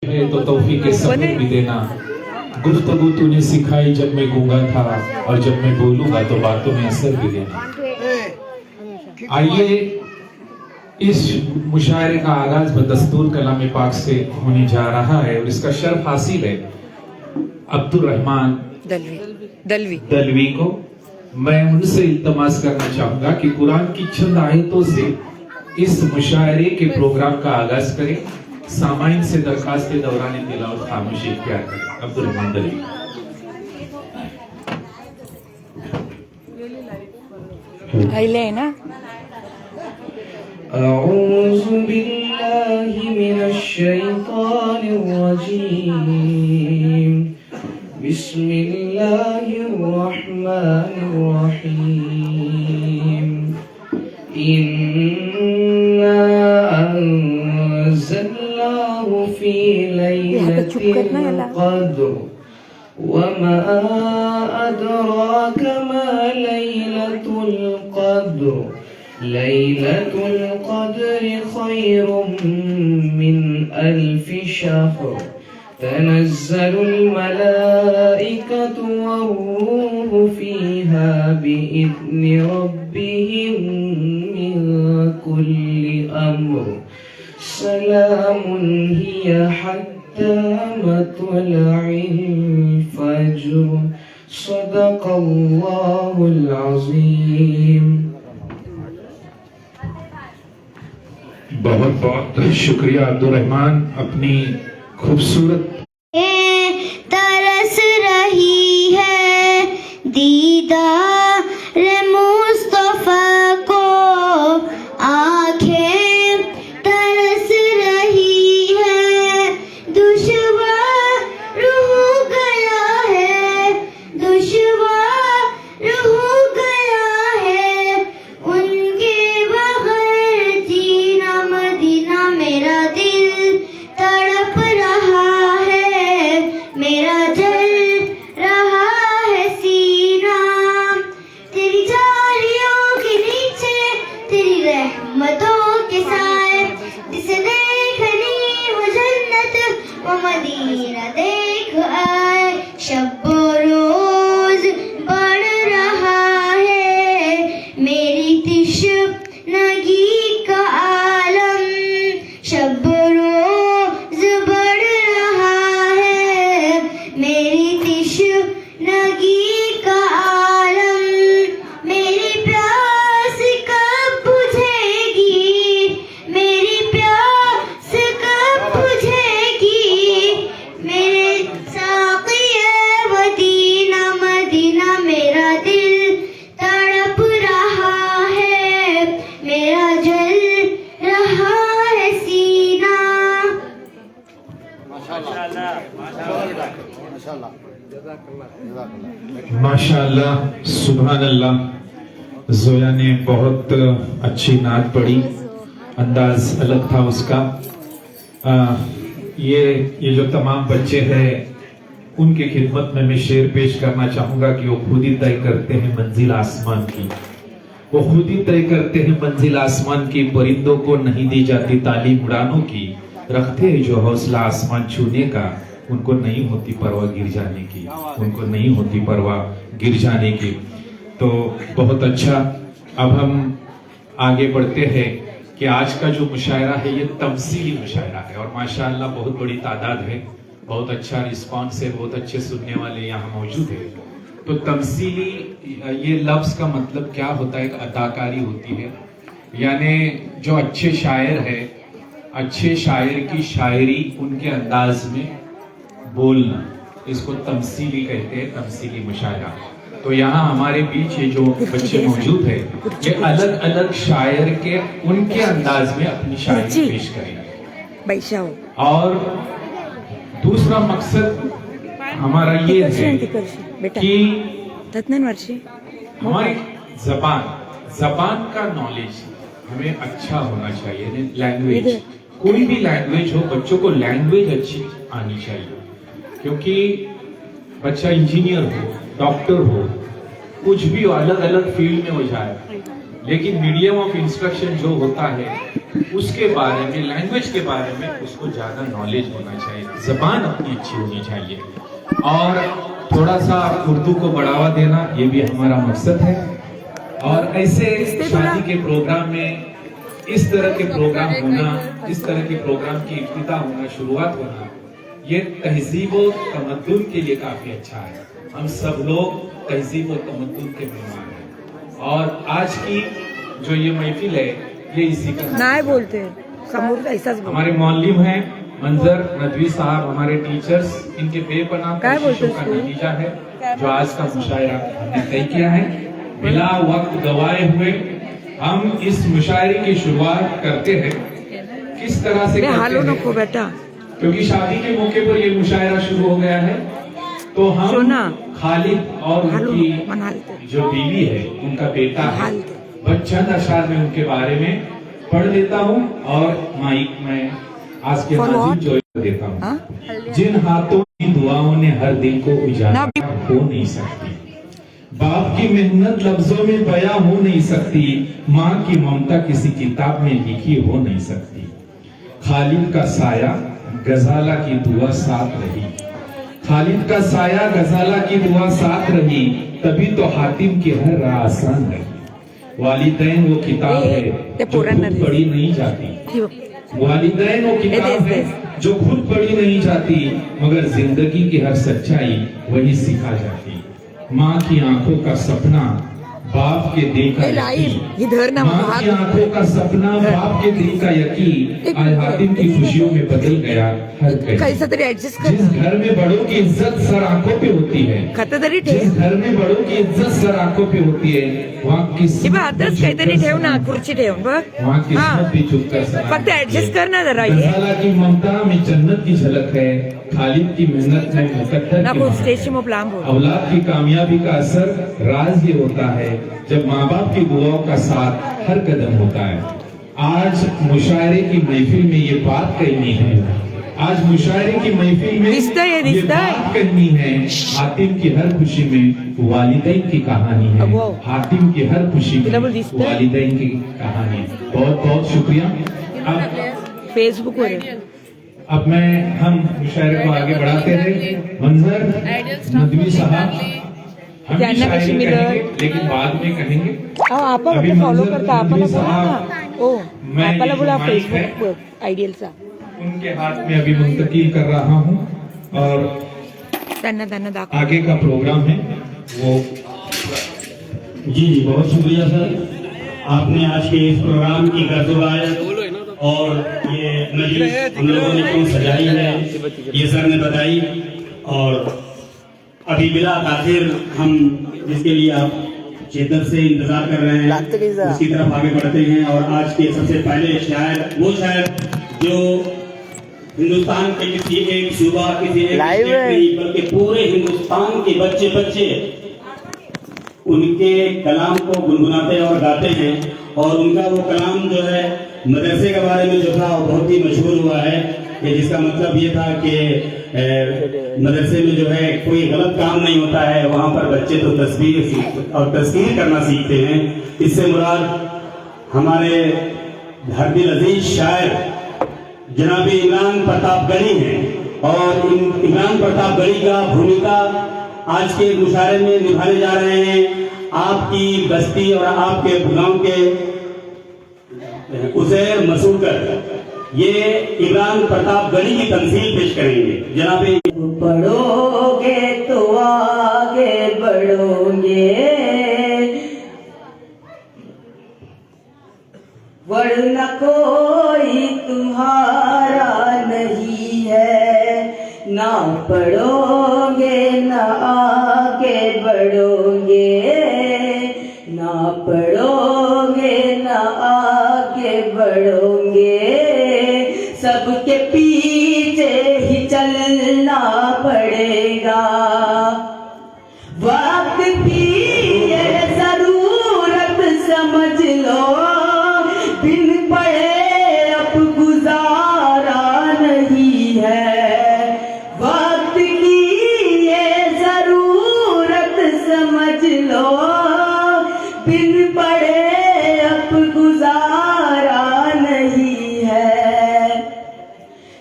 है तो तौफीक के सब्र भी देना। गुफ्तगू तूने सिखाई जब मैं गूंगा था, और जब मैं बोलूंगा तो बातों में असर भी देना। आइए इस मुशायरे का आगाज बदस्तूर कलाम पाक से होने जा रहा है और इसका शर्फ हासिल है अब्दुल रहमान दलवी को। मैं उनसे इल्तमास करना चाहूंगा कि कुरान की चंद आयतों से इस मुशायरे के प्रोग्राम का आगाज करें। सामाइन से दरखास्त दौरान तिलावत खामोशी इख्तियार करें। अब्दुल रहमान दलवी। ना अऊज़ु बिल्लाहि मिनश शैतानिर रजीम। बिस्मिल्लाहिर रहमानिर रहीम। इन्ना अंज़लनाहु फी लैलतिल क़द्र वमा अदराक मा लैलतुल क़द्र। लैलतुल क़द्र खैरुम मिन अल्फि शहर। तनज़्ज़लुल मलाइकतु वर्रूहु फ़ीहा बिइज़्नि रब्बिहिम मिन कुल्लि अम्र। सलामुन हिया हत्ता मत्लइल फ़ज्र। सदक़ल्लाहुल अज़ीम। बहुत बहुत शुक्रिया अब्दुल रहमान। अपनी खूबसूरत तरस रही है दीदार मुस्तफा को, आंखें तरस रही है दुश्वार रूह गया है, दुश्वार रूह गया है उनके बगैर जीना मदीना। मेरा दिल तड़प रहा है, मेरा जल रहा है सीना। तेरी जालियों के नीचे तेरी रहमतों के साए, जिसे देखनी वो जन्नत वो मदीना देख आए। शब रोज बढ़ रहा है मेरी तिश्नगी का आलम। शब रोज बढ़ रहा है मेरी तिश्नगी का आलम। मेरी प्यास कब बुझेगी, मेरी प्यास कब बुझेगी। मेरे साक़िए मदीना मदीना। मेरा दिल तड़प रहा है, मेरा जल रहा है सीना। माशाअल्लाह सुभान अल्लाह। जोया ने बहुत अच्छी नात पढ़ी, अंदाज अलग था उसका। ये जो तमाम बच्चे हैं उनकी खिदमत में मैं शेर पेश करना चाहूंगा कि वो खुद ही तय करते हैं मंजिल आसमान की। वो खुद ही तय करते हैं मंजिल आसमान की। परिंदों को नहीं दी जाती तालीम उड़ानों की, रखते हैं जो हौसला आसमान छूने का। उनको नहीं होती परवाह गिर जाने की, उनको नहीं होती परवाह गिर जाने की। तो बहुत अच्छा। अब हम आगे बढ़ते हैं कि आज का जो मुशायरा है ये तमसीली मुशायरा है और माशाअल्लाह बहुत बड़ी तादाद है, बहुत अच्छा रिस्पांस है, बहुत अच्छे सुनने वाले यहाँ मौजूद है। तो तमसीली ये लफ्ज का मतलब क्या होता है? एक अदाकारी होती है, यानी जो अच्छे शायर है, अच्छे शायर की शायरी उनके अंदाज में बोलना, इसको तमसीली कहते हैं, तमसीली मुशायरा। तो यहाँ हमारे बीच ये जो बच्चे मौजूद है ये अलग अलग शायर के उनके अंदाज में अपनी शायरी पेश करेंगे। और दूसरा मकसद हमारा ये है कि हमारी जबान का नॉलेज हमें अच्छा होना चाहिए। लैंग्वेज, कोई भी लैंग्वेज हो, बच्चों को लैंग्वेज अच्छी आनी चाहिए। क्योंकि बच्चा इंजीनियर हो, डॉक्टर हो, कुछ भी अलग अलग फील्ड में हो जाए, लेकिन मीडियम ऑफ इंस्ट्रक्शन जो होता है उसके बारे में, लैंग्वेज के बारे में उसको ज्यादा नॉलेज होना चाहिए। जबान अपनी अच्छी होनी चाहिए और थोड़ा सा उर्दू को बढ़ावा देना ये भी हमारा मकसद है। और ऐसे शादी के प्रोग्राम में इस तरह के प्रोग्राम होना, इस तरह के प्रोग्राम की इब्तिदा होना, शुरुआत होना, ये तहजीब और तमद्दुन के लिए काफी अच्छा है। हम सब लोग तहजीब और तमद्दुन के मेहमान हैं और आज की जो ये महफिल है ये इसी का ना बोलते समूह ऐसा हमारे मौलिम हैं मंजर नदवी साहब, हमारे टीचर्स, इनके बेपनाह कोशिशों का नतीजा है जो आज का मुशायरा हमने तय किया है। बिला वक्त गवाए हुए हम इस मुशायरे की शुरुआत करते हैं। किस तरह से करते हैं? बेटा क्योंकि शादी के मौके पर ये मुशायरा शुरू हो गया है तो हम खालिद और उनकी जो बीवी है, उनका बेटा है, चंद अशार में उनके बारे में पढ़ देता हूँ और माइक में आज के नाज़िम जो देता हूँ। जिन हाथों की दुआओं ने हर दिल को उजाला हो नहीं सकती, बाप की मेहनत लफ्जों में बयां हो नहीं सकती, माँ की ममता किसी किताब में लिखी हो नहीं सकती। खालिद का साया गजाला की दुआ साथ रही, खालिद का साया गजाला की दुआ साथ रही, तभी तो हातिम की हर राह आसान रही। वालिदैन वो किताब है जो खुद पढ़ी नहीं जाती, वालिदैन वो किताब है जो खुद पढ़ी नहीं जाती, मगर जिंदगी की हर सच्चाई वही सिखा जाती। माँ की आंखों का सपना बाप के दिल का यकीन, माँ की आंखों का सपना बाप के दिल का यकीन आज हातिम की खुशियों में बदल गया हर कहीं। जिस घर में बड़ों की इज्जत सर आंखों पे होती है, जिस घर में बड़ों की इज्जत सर आंखों पे होती है, वहाँ किस्मत भी चुप कर गजाला की ममता में जन्नत की झलक है, खालिद की मेहनत में मुकद्दर औलाद की कामयाबी का असर राज ये होता है जब माँ बाप की दुआओं का साथ हर कदम होता है। आज मुशायरे की महफिल में ये बात कहनी है, आज मुशायरे की महफिल में ये बात कहनी है, हातिम की हर खुशी में वालिदैन की कहानी है, हातिम की हर खुशी में वालिदैन की कहानी है। बहुत बहुत शुक्रिया। फेसबुक अब हम मुशायरे को आगे बढ़ाते रहे। मंजर नदवी साहब हम भी शायरी कहेंगे लेकिन बाद में कहेंगे। अभी फॉलो करता नदवी साहब आपल्याला बोला फेसबुक आइडियल सा उनके हाथ में अभी मुंतकिल कर रहा हूँ और आगे का प्रोग्राम है वो। जी बहुत शुक्रिया सर, आपने आज के इस प्रोग्राम की गर्दुआत और ये मजलिस हम लोगों ने क्यों सजाई है ये सर ने बताई। और अभी बिला ताखिर हम जिसके लिए आप शिद्दत से इंतजार कर रहे हैं उसकी तरफ आगे बढ़ते हैं। और आज के सबसे पहले शायर वो शायर जो हिंदुस्तान के किसी एक सूबा किसी एक स्टेट नहीं बल्कि पूरे हिंदुस्तान के बच्चे बच्चे उनके कलाम को गुनगुनाते और गाते हैं। और उनका वो कलाम जो है मदरसे के बारे में जो था वो बहुत ही मशहूर हुआ है कि जिसका मतलब ये था कि मदरसे में जो है कोई गलत काम नहीं होता है, वहाँ पर बच्चे तो तस्वीर और तस्कीर करना सीखते हैं। इससे मुराद हमारे धरदिल अजीज शायर जनाब इमरान प्रतापगढ़ी हैं और इमरान प्रतापगढ़ी का भूमिका आज के मुशायरे में निभाने जा रहे हैं। आपकी बस्ती और आपके गांव के उजैर मसूकर ये इमरान प्रतापगढ़ी की तमसील पेश करेंगे। जनाब पढ़ोगे तो आगे बढ़ोगे, वरना कोई तुम्हारा नहीं है। ना पढ़ोगे ना आगे बढ़ोगे, ना पढ़ोगे ना आगे बढ़ोगे, सबके पीछे ही चलना पड़ेगा। वक्त की ये जरूरत समझ लो, बिन पढ़े अब गुजारा नहीं है। वक्त की ये जरूरत समझ लो, बिन पढ़े अब गुजारा नहीं है।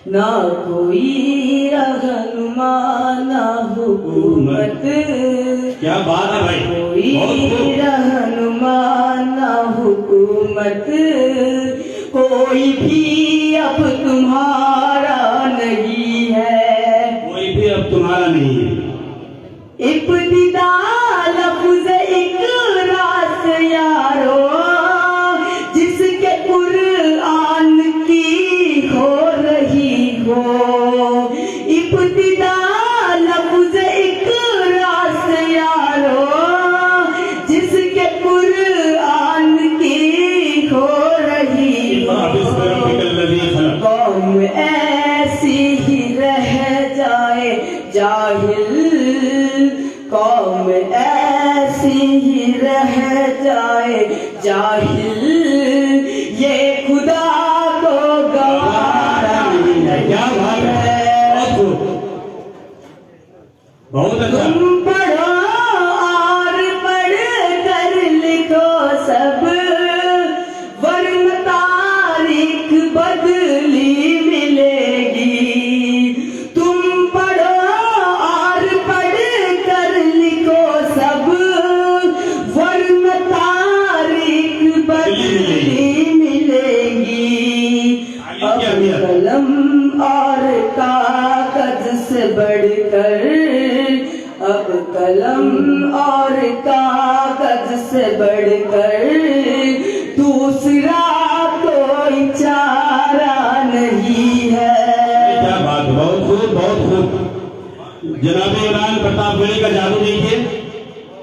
ना कोई रहनुमाना हुकूमत, क्या बात है भाई, कोई बहुत खूब। रहनुमाना हुकूमत, कोई भी अब तुम्हारा नहीं है, कोई भी अब तुम्हारा नहीं है। इब्तिदा लफ्ज़ इकरास यारो, जिसके कुरान की हो रही हो। इब्तिदा लफ्ज़ इकरास यारो, जिसके कुरान की हो रही हो। कौम ऐसी ही रह जाए जाहिल, कौम ऐसी ही रह जाए जाहिल, ये खुदा को गवारा नहीं क्या बात है, है। बहुत खूब, बहुत अच्छा। तुम पढ़ो और पढ़ कर लिखो सब, वरना तारीख बदली मिलेगी। तुम पढ़ो और पढ़ कर लिखो सब, वरना तारीख बदली मिलेगी। अब कलम और कागज से बढ़कर, अब कलम और कागज से बढ़कर दूसरा कोई चारा नहीं है। क्या बात, बहुत खूब, बहुत खूब। जनाब इमरान प्रताप गढ़ी का जादू देखिए।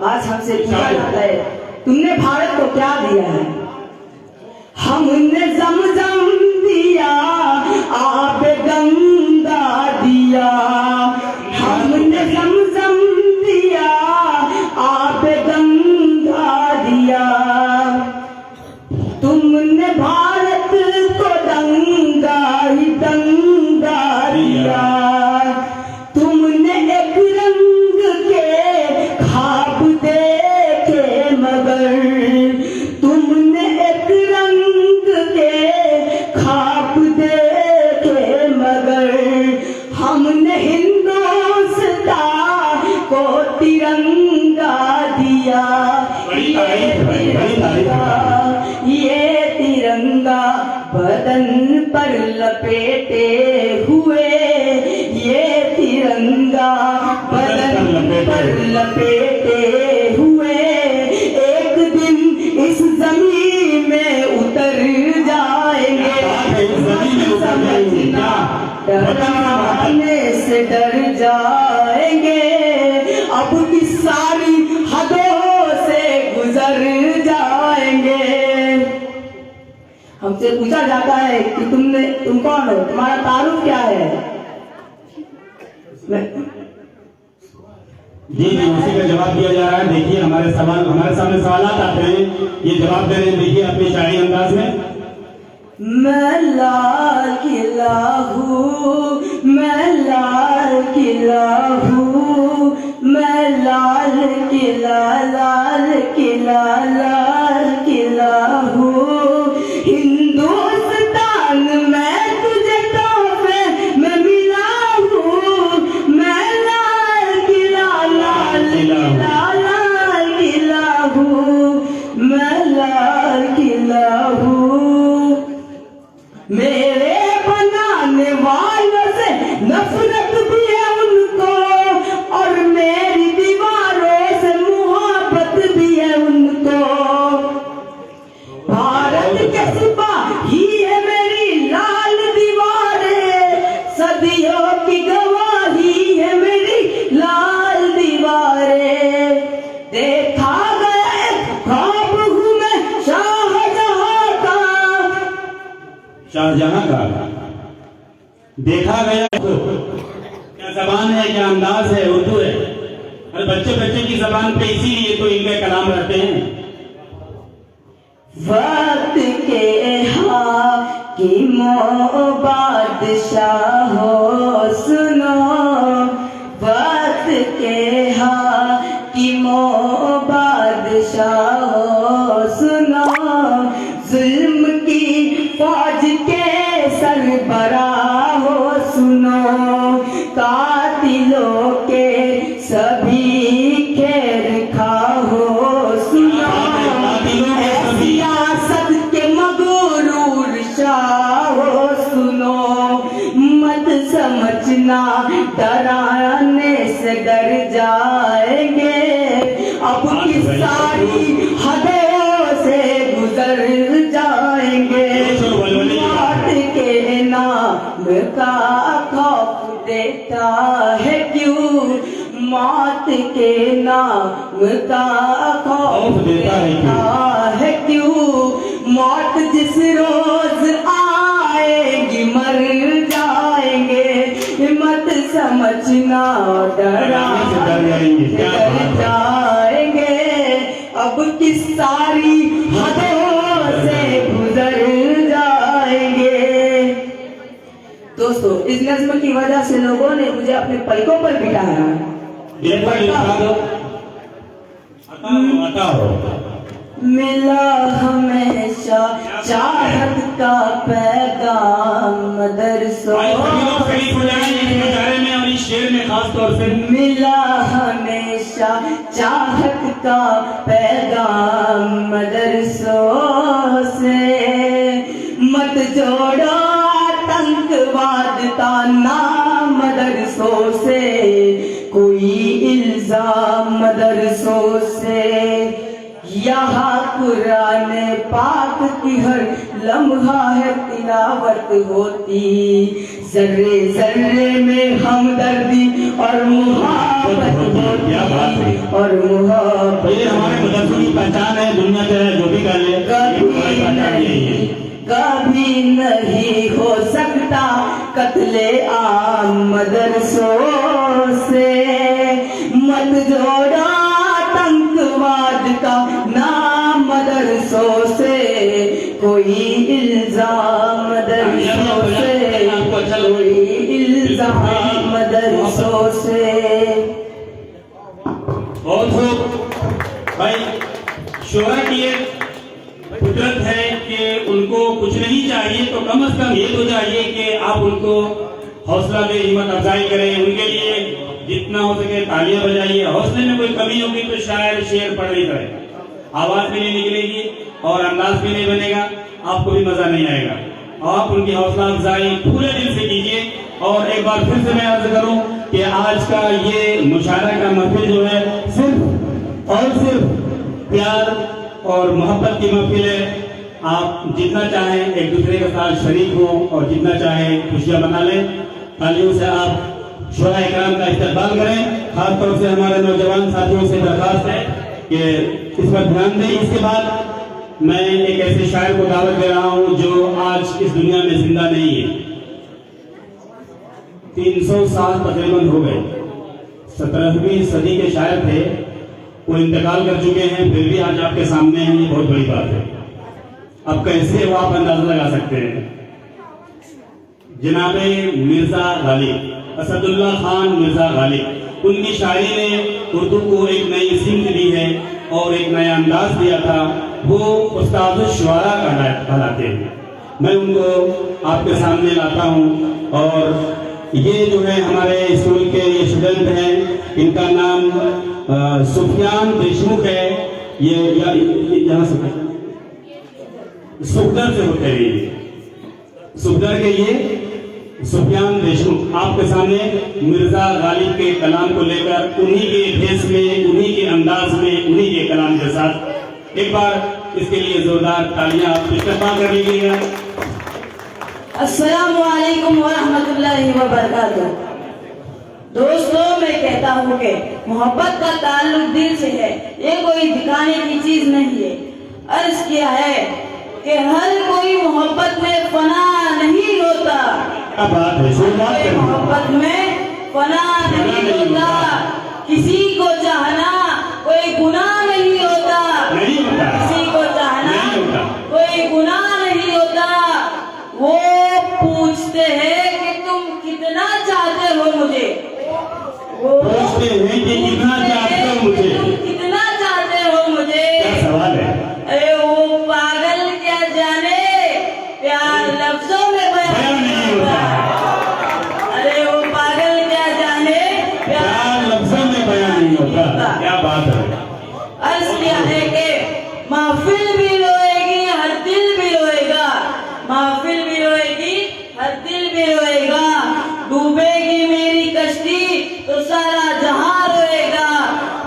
आज हमसे पूछा जाता है, तुमने भारत को क्या दिया है? हमने ज़मज़म दिया, आप गंगा दिया। हमने ज़मज़म दिया, आप गंगा दिया। तुमने भारत को दंगा ही दंगा दिया। तुमने एक रंग के ख्वाब देखे मगर, तुमने एक रंग के ख्वाब देखे मगर, हमने हिंदुस्तान को तिरंगा दिया। ये तिरंगा बदन पर लपेटे हुए, ये तिरंगा बदन पर लपेटे हुए, एक दिन इस जमीन में उतर जाएंगे। समझना डराने से डर जाएंगे, अब की सारी हदों से गुजर जाएंगे। हमसे पूछा जाता है कि तुम कौन हो, तुम्हारा तारुफ क्या है? जी उसी का जवाब दिया जा रहा है। देखिए हमारे सामने सवालात आते हैं, ये जवाब दे रहे हैं। देखिए अपने शाही अंदाज में। मैं लाल किला हूँ, मैं लाल किला हूँ, मैं लाल किला, लाल किला, लाल किला हूँ। हिंदुस्तान में तुझे तोहफे में मिला हूँ, मैं लाल किला, लाल किला, लाल किला हूँ, मैं लाल किला हूँ। मेरे बनाने वालों से नफरत भी है उनको, और मेरी दीवारों से मोहब्बत भी है उनको। भारत के सिपाही है मेरी लाल दीवारें, सदियों की गवाही है मेरी लाल दीवारें। देखा गया एक ख्वाब हूँ मैं शाहजहां का, शाहजहां का देखा गया। क्या जबान है, क्या अंदाज है, उर्दू है। और बच्चे की जबान पे इसीलिए तो इनके कलाम रहते हैं। वक्त के हाकिमों बादशाहो सुनो, वक्त के हाकिमों बादशाहो सुनो, जुल्म की फौज के सरबराहो सुनो। कातिलों के सभी खैर खाओ सुनो, सियासत के मगरूर शाहो सुनो, मत समझना डराने से डर जाएंगे, अब की सारी हदों से गुजर जाएंगे, मौत के नाम का खौफ देता है क्यों, मौत के नाम का खौफ देता है क्यों, मौत जिस रोज आएगी मर जाएंगे, मत समझना डराने से डर जाएंगे, अब की सारी हदों से गुजर जाएंगे। दोस्तों, इस नज्म की वजह से लोगों ने मुझे अपने पलकों पर बिठाया। मिला हमेशा चाहत का पैगाम मदरसों में, इस शेर में खास तौर से मिला हमेशा चाहत का पैगाम मदरसों से, मत जोड़ो आतंकवाद का नाम मदरसों से, कोई इल्जाम मदरसों से, यहाँ कुरान पाक की हर लम्हा है तिलावत होती, जर्रे जर्रे में हमदर्दी और मुहब्बत होती, और मुहब्बत ये हमारे मदरसों की पहचान है, दुनिया चाहे जो भी कर ले, कभी नहीं हो सकता कत्ले आम मदरसों से, मत जोड़ो आतंकवाद का नाम मदरसों से, कोई इल्जाम मदरसों से, कोई इल्जाम मदरसों से। बहुत खूब भाई, शोरा की एक कुदरत है कि उनको कुछ नहीं चाहिए तो कम से कम ये तो चाहिए कि आप उनको हौसला दें, हिम्मत अफजाई करें, उनके लिए जितना हो सके तालियां बजाइए। हौसले में कोई कमी होगी तो शायर शेर पढ़ नहीं पाएगा, आवाज भी नहीं निकलेगी और अंदाज भी नहीं बनेगा, आपको भी मजा नहीं आएगा। आप उनकी हौसला अफजाई पूरे दिल से कीजिए। और एक बार फिर से मैं अर्ज करूं कि आज का ये मुशायरा का महफिल जो है सिर्फ और सिर्फ प्यार और मोहब्बत की महफिल है। आप जितना चाहें एक दूसरे के साथ शरीक हो और जितना चाहें खुशियां मना लें। तालियों से आप शोरा इकराम का इस्तेमाल करें। खासतौर से हमारे नौजवान साथियों से दरखास्त है कि इस पर ध्यान दें। इसके बाद मैं एक ऐसे शायर को दावत दे रहा हूं जो आज इस दुनिया में जिंदा नहीं है। 300 साल तकरीबन हो गए। 17वीं सदी के शायर थे, वो इंतकाल कर चुके हैं, फिर भी आज आपके सामने हैं, ये बहुत बड़ी बात है। अब कैसे वो आप अंदाजा लगा सकते हैं। जनाबे मिर्जा गालिब, असदुल्ला खान मिर्जा गालिब, उनकी शायरी ने उर्दू को एक नई सिमत दी है और एक नया अंदाज दिया था। वो उस्ताद शुआरा कहलाते हैं। मैं उनको आपके सामने लाता हूँ। और ये जो है हमारे स्कूल के ये स्टूडेंट हैं, इनका नाम सुफियान देशमुख है। ये यहाँ से सुखदर से होते हैं। सुखदर के ये सुफियान देशमुख आपके सामने मिर्जा गालिब के कलाम को लेकर उन्हीं के भेष में, उन्हीं के अंदाज में, उन्हीं के कलाम के साथ एक बार इसके लिए जोरदार तालियां आप इस्तेमाल कर लीजिएगा। अस्सलामु अलैकुम व रहमतुल्लाहि व बरकातुहू। दोस्तों, मैं कहता हूँ कि मोहब्बत का ताल्लुक दिल से है, ये कोई दिखाने की चीज नहीं है। अर्ज किया है कि हर कोई मोहब्बत में फना नहीं होता। क्या बात है, कोई मोहब्बत में फना नहीं होता। किसी को चाहना कोई गुनाह नहीं होता। किसी को चाहना कोई गुनाह नहीं होता। वो पूछते हैं कि तुम कितना चाहते हो मुझे। वो पूछते हैं कि कितना चाहते हो मुझे। तुम कितना चाहते हो मुझे। क्या सवाल है। अरे वो पागल क्या जाने, प्यार लफ्जों में बयान नहीं होता। अरे वो पागल क्या क्या बात है। अर्ज किया है कि महफिल भी रोएगी हर दिल भी रोएगा, महफिल भी रोएगी हर दिल भी रोएगा, डूबेगी मेरी कश्ती तो सारा जहां रोएगा,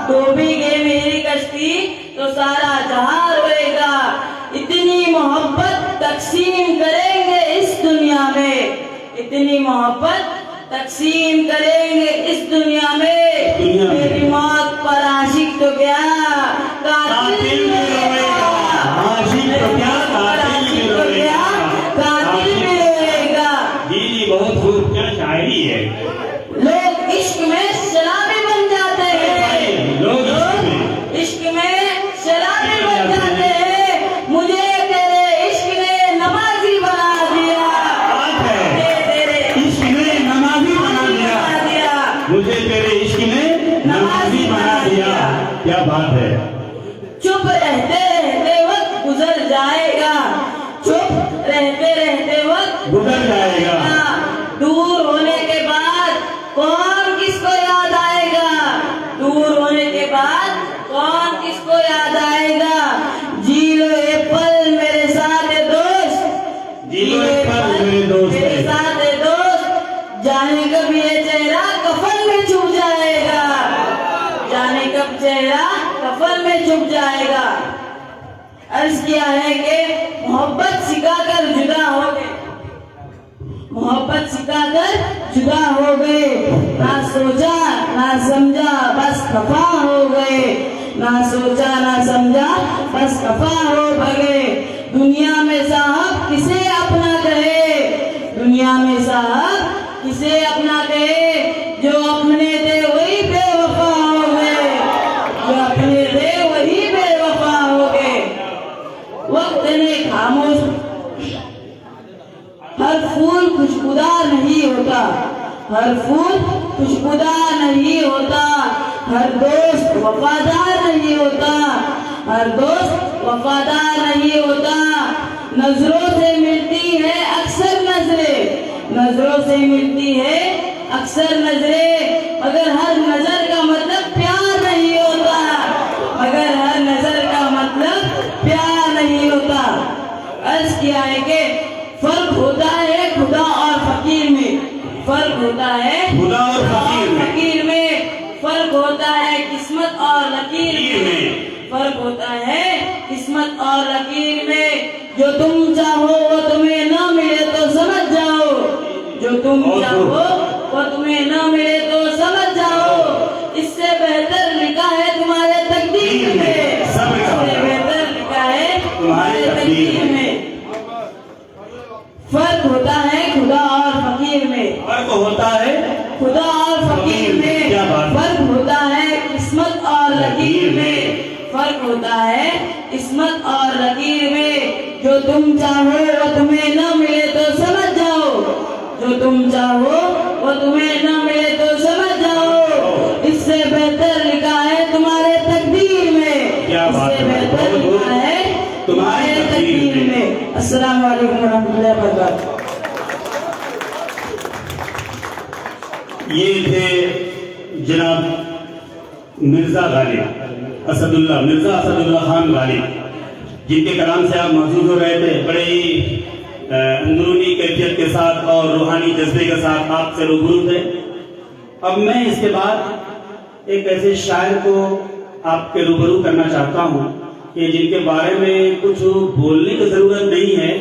डूबेगी मेरी कश्ती तो सारा जहां रोएगा। इतनी मोहब्बत तकसीम करेंगे इस दुनिया में, इतनी मोहब्बत तकसीम करेंगे इस दुनिया में, मेरी मौत पर आशिक तो क्या कातिल भी रोएगा, आशिक तो क्या कातिल भी रोएगा, कातिल भी रोएगा। जी जी बहुत खूब, क्या शायरी है। लोग इश्क में शराबी बन जाते हैं, लोग इश्क में शराबी बन जाते हैं, मुझे तेरे इश्क ने नमाजी बना दिया, बात है। मुझे तेरे इश्क ने नमाजी बना दिया, मुझे तेरे इश्क ने नमाजी बना दिया, क्या बात है। चुप रहते रहते वक्त गुजर जाएगा, चुप रहते रहते वक्त गुजर जाएगा, दूर होने के बाद कौन किसको याद आएगा, दूर होने के बाद कौन किसको याद आएगा। जी लो ये पल मेरे साथ है दोस्त, जी लो ये पल मेरे दोस्त, मेरे साथ है दोस्त, जाने कब ये चेहरा कफन में छुप जाएगा, जाने कब चेहरा कफन में छुप जाएगा। अर्ज किया है कि मोहब्बत सिखाकर जुदा हो गए, मोहब्बत सिखाकर जुदा हो गए, ना सोचा ना समझा बस खफा हो गए, ना सोचा ना समझा बस खफा हो गए। दुनिया में साहब किसे अपना कहे, दुनिया में साहब किसे अपना कहे, जो अपने थे वही बेवफा हो गए, जो अपने थे वही बेवफा हो गए। वक्त ने खामोश, हर फूल खुशबूदार नहीं होता, हर फूल खुशबूदार नहीं होता, हर दोस्त वफादार नहीं होता, हर दोस्त वफादार नहीं होता। नजरों से मिलती है अक्सर नजरें, नजरों से मिलती है अक्सर नजरें, मगर हर नजर का मतलब प्यार नहीं होता, मगर हर नजर का मतलब प्यार नहीं होता। अर्ज किया है कि फर्क होता है खुदा और फकीर में, फर्क होता है खुदा और फकीर में, फर्क होता है किस्मत और लकीर में, फर्क होता है किस्मत और लकीर में। जो तुम चाहो वो तुम्हें न मिले तो समझ जाओ, जो तुम चाहो वो तुम्हें न मिले तो समझ जाओ, इससे बेहतर लिखा है तुम्हारे तकदीर में, इससे बेहतर लिखा है तुम्हारे तकदीर में। फर्क होता है खुदा और फकीर में, फर्क होता है खुदा और फकीर में, क्या बात। फर्क होता है किस्मत और लकीर में, फर्क होता है किस्मत और लकीर में। जो तुम चाहो वो तुम्हें न मिले तो समझ जाओ, जो तुम चाहो वो तुम्हें न मिले तो समझ जाओ, इससे बेहतर लिखा है तुम्हारे तकदीर में, क्या बात इससे है। बेहतर लिखा है तुम्हारे तकदीर में। अस्सलाम वालेकुम रहमतुल्लाहि व बरकातहू। ये थे जनाब मिर्जा गालिब असदुल्ला, मिर्जा असदुल्ला खान गालिब, जिनके कलाम से आप महसूस हो रहे थे। बड़े ही अंदरूनी कैफियत के साथ और रूहानी जज्बे के साथ आपसे रूबरू थे। अब मैं इसके बाद एक ऐसे शायर को आपके रूबरू करना चाहता हूँ कि जिनके बारे में कुछ बोलने की जरूरत नहीं है,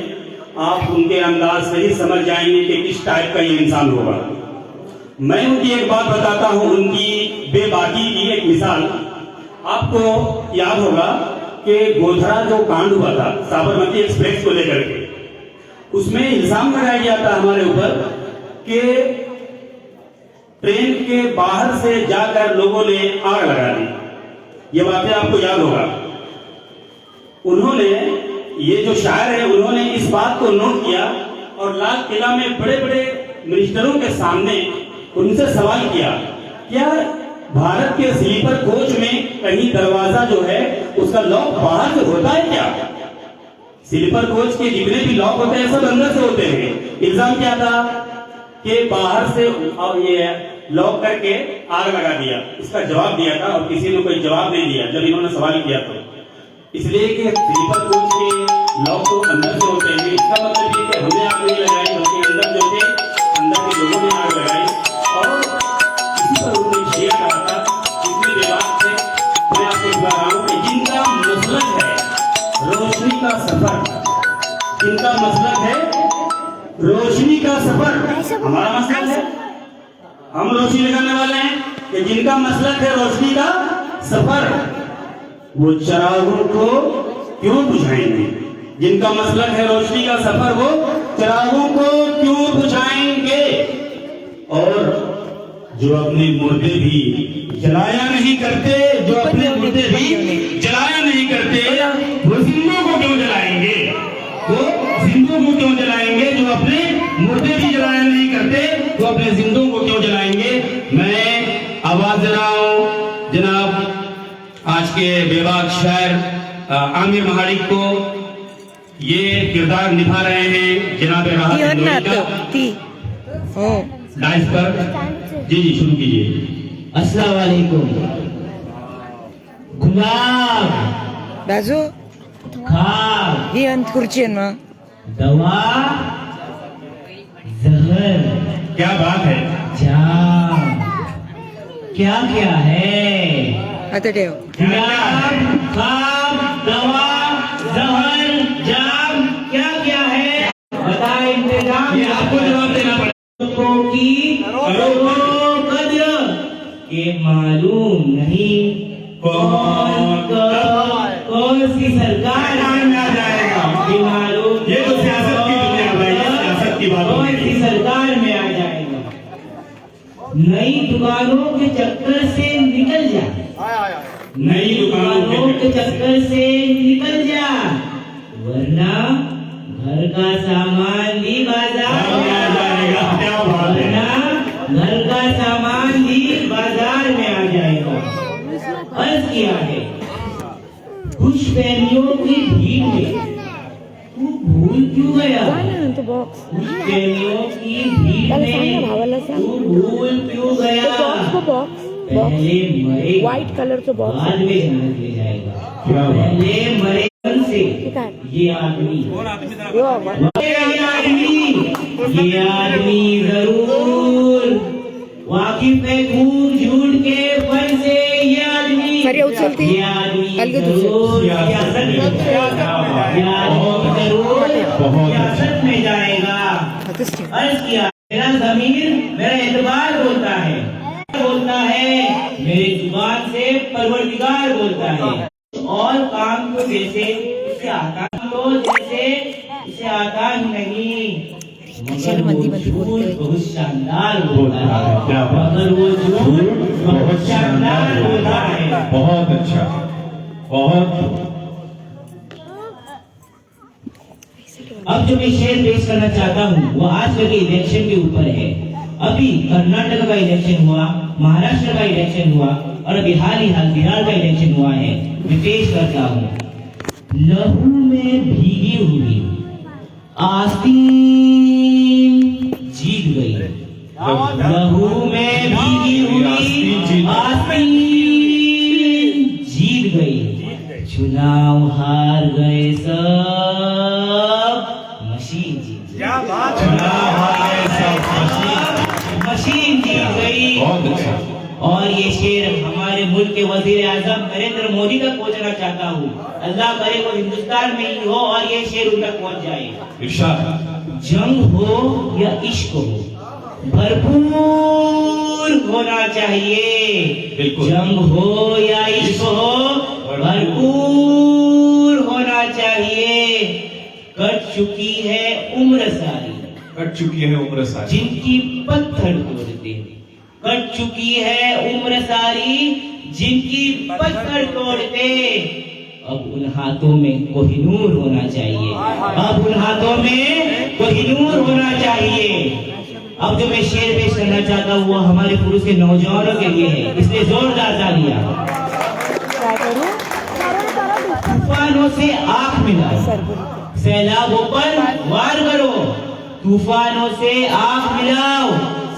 आप उनके अंदाज से ही समझ जाएंगे कि किस टाइप का ये इंसान होगा। मैं उनकी एक बात बताता हूँ, उनकी बेबाकी की एक मिसाल। आपको याद होगा कि गोधरा जो कांड हुआ था साबरमती एक्सप्रेस को लेकर के, उसमें इल्जाम लगाया गया था हमारे ऊपर कि ट्रेन के बाहर से जाकर लोगों ने आग लगा दी। ये बातें आपको याद होगा। उन्होंने, ये जो शायर है, उन्होंने इस बात को नोट किया और लाल किला में बड़े बड़े मिनिस्टरों के सामने उनसे सवाल किया, क्या भारत के स्लीपर कोच में कहीं दरवाजा जो है उसका लॉक बाहर से होता है क्या? स्लीपर कोच के जितने भी लॉक होते हैं सब अंदर से होते हैं। इल्जाम क्या था कि बाहर से, और ये लॉक करके आग लगा दिया। इसका जवाब दिया था और किसी ने कोई जवाब नहीं दिया जब इन्होंने सवाल किया तो, इसलिए कि स्लीपर कोच के लॉक तो अंदर से होते हैं। इसका मतलब ये कि हमने आग नहीं लगाई बल्कि अंदर जो थे अंदर के लोगों ने आग लगाई और इसी पर उन्होंने शेयर कहा था। इतनी विवाद से मैं आपको बता रहा हूँ कि जिनका मसलक है रोशनी का सफर, जिनका मसलक है रोशनी का सफर, हमारा मसलक है, हम रोशनी लगाने वाले हैं कि जिनका मसलक है रोशनी का सफर, वो चिरागों को क्यों बुझाएंगे? जिनका मसलक है रोशनी का सफर, वो चिरागों को क्यों बुझाएंगे? और जो अपने मुर्दे भी जलाया नहीं करते, जो अपने मुर्दे भी जलाया नहीं करते, वो जिंदों को क्यों जलाएंगे? वो जिंदों को क्यों जलाएंगे? जो अपने मुर्दे भी जलाया नहीं करते, वो अपने जिंदों को क्यों जलाएंगे? मैं आवाज दे रहा हूं जनाब आज के बेबाक शायर आमिर महाड़ी को, ये किरदार निभा रहे हैं जनाब राहत डांस पर। जी जी शुरू कीजिए। अस्सलाम वालेकुम। गुलाब बाजू खाब ही अंत खुर्ची आहे ना दवा जहर क्या बात है, जाम क्या क्या है? आता ठेव गुलाब खाब दवा जहर जाम क्या क्या है? बता इंतजाम ये आपको जवाब देना पड़ेगा। की कद्र के मालूम नहीं कौन सी सरकार में आ जाएगा, ये मालूम ये तो सियासत की दुनिया भाई, सियासत की बात कौन सी सरकार में आ जाएगा। नई दुकानों के चक्कर से निकल जा, नई दुकानों के चक्कर से निकल जा, वरना घर का सामान भी बाजार में आ जाएगा। क्या बात है, वरना घर का सामान भी बाजार में आ जाएगा। अर्ज किया है खुश प्रेमियों की भीड़ में तू भूल क्यों गया? तो बॉक्स खुश प्रेमियों की भीड़ त्याला सांग ना में भावाला सांग. तू भूल क्यों गया? बॉक्स पहले मरे व्हाइट कलरचं बॉक्स बाद में जन्नत ले जाएगा। क्या बात? पहले मरे से ठीक आहे. ये आदमी ये आदमी जरूर वाकिफ है खूब झूठ के फन से। ये आदमी सरी उचलती. ये आदमी अलगद जरूर उचल. सियासत में सियासत में जाएगा। हातच ठेव. अर्ज किया मेरा जमीर मेरा एतबार बोलता है मेरे जुबान से परवरदिगार बोलता है। और काम तो जैसे इसे आता इसे आता ही नहीं, मगर वो झूठ बहुत शानदार बोलता है। क्या बात? मगर वो झूठ बहुत शानदार बोलता है। बहुत अच्छा, बहुत। अब जो मैं शेर पेश करना चाहता हूँ वो आजकल के इलेक्शन के ऊपर है। अभी कर्नाटक का इलेक्शन हुआ, महाराष्ट्र का इलेक्शन हुआ और अभी हाल ही बिहार का इलेक्शन हुआ है। मैं पेश करता हूँ। लहू में भीगी हुई आस्तीन जीत गई। लहू में भीगी हुई आस्तीन जीत गई। चुनाव हार गए सब, मशीन जीत गई। चुनाव हार गए सब, मशीन जीत गई। बहुत अच्छा। और ये शेर हमारे मुल्क के वजीर आजम नरेंद्र मोदी तक पहुंचना चाहता हूँ। अल्लाह करे वो हिंदुस्तान में ही हो और ये शेर उन तक पहुंच जाए। इरशाद। जंग हो या इश्क हो भरपूर होना चाहिए। बिल्कुल। जंग हो या इश्क हो भरपूर होना चाहिए। कट चुकी है उम्र सारी, कट चुकी है उम्र सारी, जिनकी पत्थर तोड़ते। कट चुकी है उम्र सारी, जिनकी पत्थर तोड़ते। अब उन हाथों में कोहिनूर होना चाहिए। अब उन हाथों में कोहिनूर होना चाहिए। अब जो मैं शेर पेश करना चाहता हूँ वो हमारे पुरुष के नौजवानों के लिए है, इसलिए जोरदार तालियां। काय करू तूफानों से आंख मिलाओ, सैलाबों पर वार करो। तूफानों से आंख मिलाओ,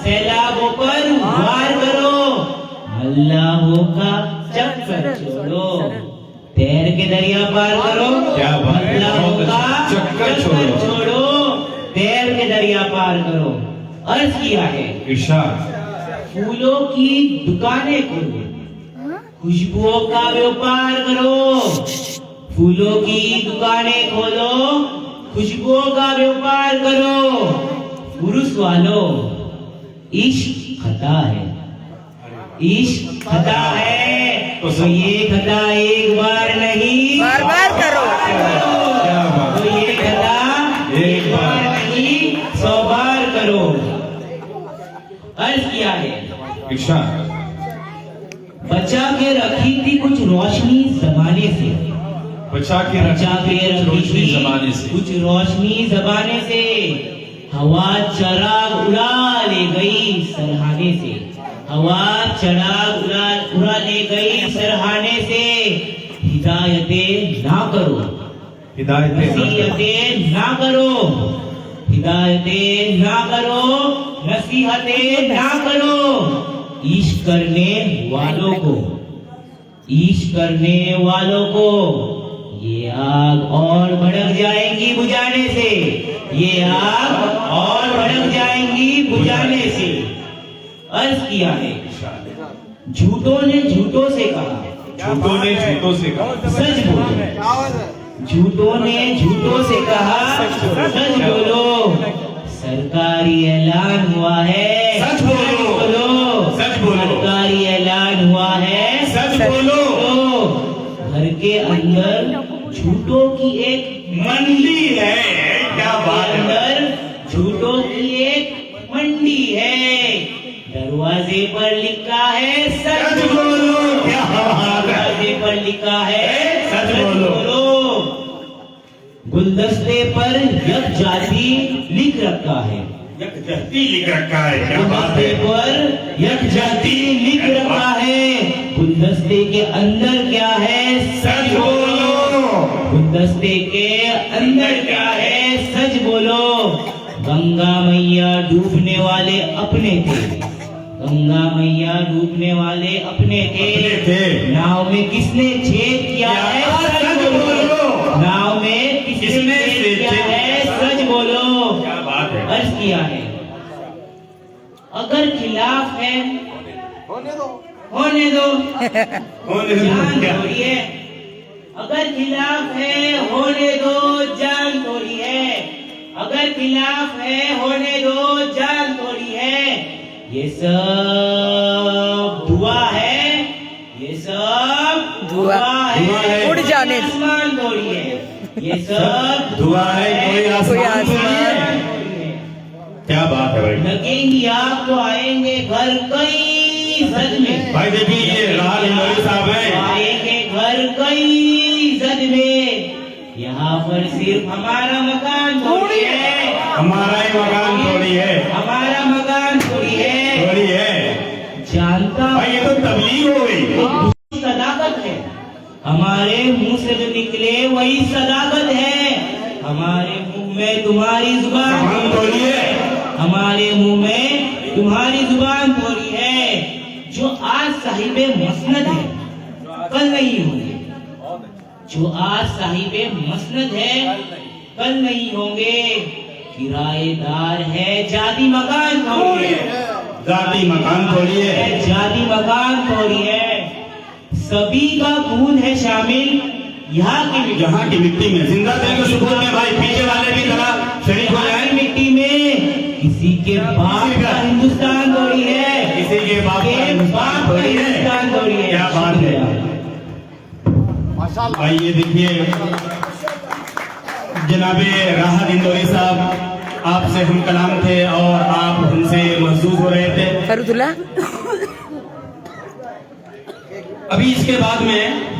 सैलाबों पर वार करो, मल्लाहों का चक्कर छोड़ो, तैर के दरिया पार करो, क्या बात है, मल्लाहों बहुत का अच्छा। चक्कर छोड़ो, तैर के दरिया पार करो। अर्ज किया है इरशाद, फूलों की दुकानें खोलो, खुशबुओं का व्यापार करो, फूलों की दुकानें खोलो, खुशबुओं का व्यापार करो। पुरुष वालों, इश्क खता है, इश्क खता है, तो ये खता एक बार नहीं बार बार करो। क्या बात तो ये खता एक बार नहीं 100 बार करो। अर्ज किया है इरशाद, बचा के रखी थी कुछ रोशनी जमाने से, बचा के बचा के रखी रखी रोशनी थी जमाने से, कुछ रोशनी जमाने से, हवा चराग उड़ा ले गई सरहाने से, हवा चराग उड़ा ले गई सरहाने से। हिदायतें ना करो, नसीहतें ना करो, हिदायतें ना करो, नसीहतें ना करो। इश्क करने वालों को, इश्क करने वालों को ये आग और भड़क जाएंगी बुझाने से, ये आग और भड़क जाएंगी बुझाने से। अर्ज किया है झूठों ने झूठों से कहा, झूठों ने झूठों से कहा, सच बोलो, झूठों ने झूठों से कहा, सच बोलो। सरकारी ऐलान हुआ है, सच बोलो, सच बोलो, सरकारी ऐलान हुआ है, सच बोलो। घर के अंदर झूठों की एक मंडी है, क्या बात है, अंदर झूठों की एक मंडी है। दरवाजे पर लिखा है सच बोलो, क्या बात है, दरवाजे पर लिखा है सच बोलो। गुलदस्ते पर यक जाति लिख रखा है, यकजहती लिख रखा है, क्या बात गुलदस्ते है, पर यक जाति लिख रखा है। गुलदस्ते के अंदर क्या है, सच बोलो, गुलदस्ते के अंदर क्या है, सच बोलो। गंगा मैया डूबने वाले अपने थे, गंगा मैया डूबने वाले अपने थे। नाव में किसने छेद किया है, सच बोलो, नाव में किसने छेद किया है, सच बोलो। क्या बात है। अर्ज किया है अगर खिलाफ है होने दो, होने दो, जान क्या? थोड़ी है। अगर खिलाफ है होने दो, जान थोड़ी है। अगर खिलाफ है होने दो, जान थोड़ी है। ये सब दुआ है, ये सब दुआ है, उड़ जाने दो। आसमान थोड़ी है, ये सब दुआ है, कोई आसमान आसमान। क्या बात है भाई। लगेंगी आप तो आएंगे घर कई जद में। भाई देखिए ये राहत मौलवी साहब है, आएंगे घर कई जद में। यहाँ पर सिर्फ हमारा मकान थोड़ी है, हमारा ही मकान थोड़ी है, हमारा मकान थोड़ी है। थोड़ी है। जानता हूँ भाई ये तो तबलीग हो गई, सदाकत है, हमारे मुंह से जो निकले वही सदाकत है। हमारे मुंह में तुम्हारी जुबान थोड़ी है, हमारे मुंह में तुम्हारी जुबान थोड़ी है। जो आज साहिबे मसनद है कल नहीं होंगे, जो आज साहिबे मसनद है कल नहीं होंगे। किराएदार है जाती मकान थोड़ी है, जाती मकान थोड़ी है, जाती मकान थोड़ी है। सभी का खून है शामिल यहाँ की मिट्टी में। जिंदा दिल को सुकून में भाई, पीछे वाले भी जरा शरीक हो जाए। मिट्टी में किसी के बाप का हिंदुस्तान थोड़ी है, किसी के बाप का हिंदुस्तान थोड़ी है। हिंदुस्तान थोड़ी है। क्या बात है भाई। ये देखिए जनाबे राहत इंदौरी साहब, आपसे हम कलाम थे और आप हमसे महसूस हो रहे थे। फरुदुल्ला अभी इसके बाद में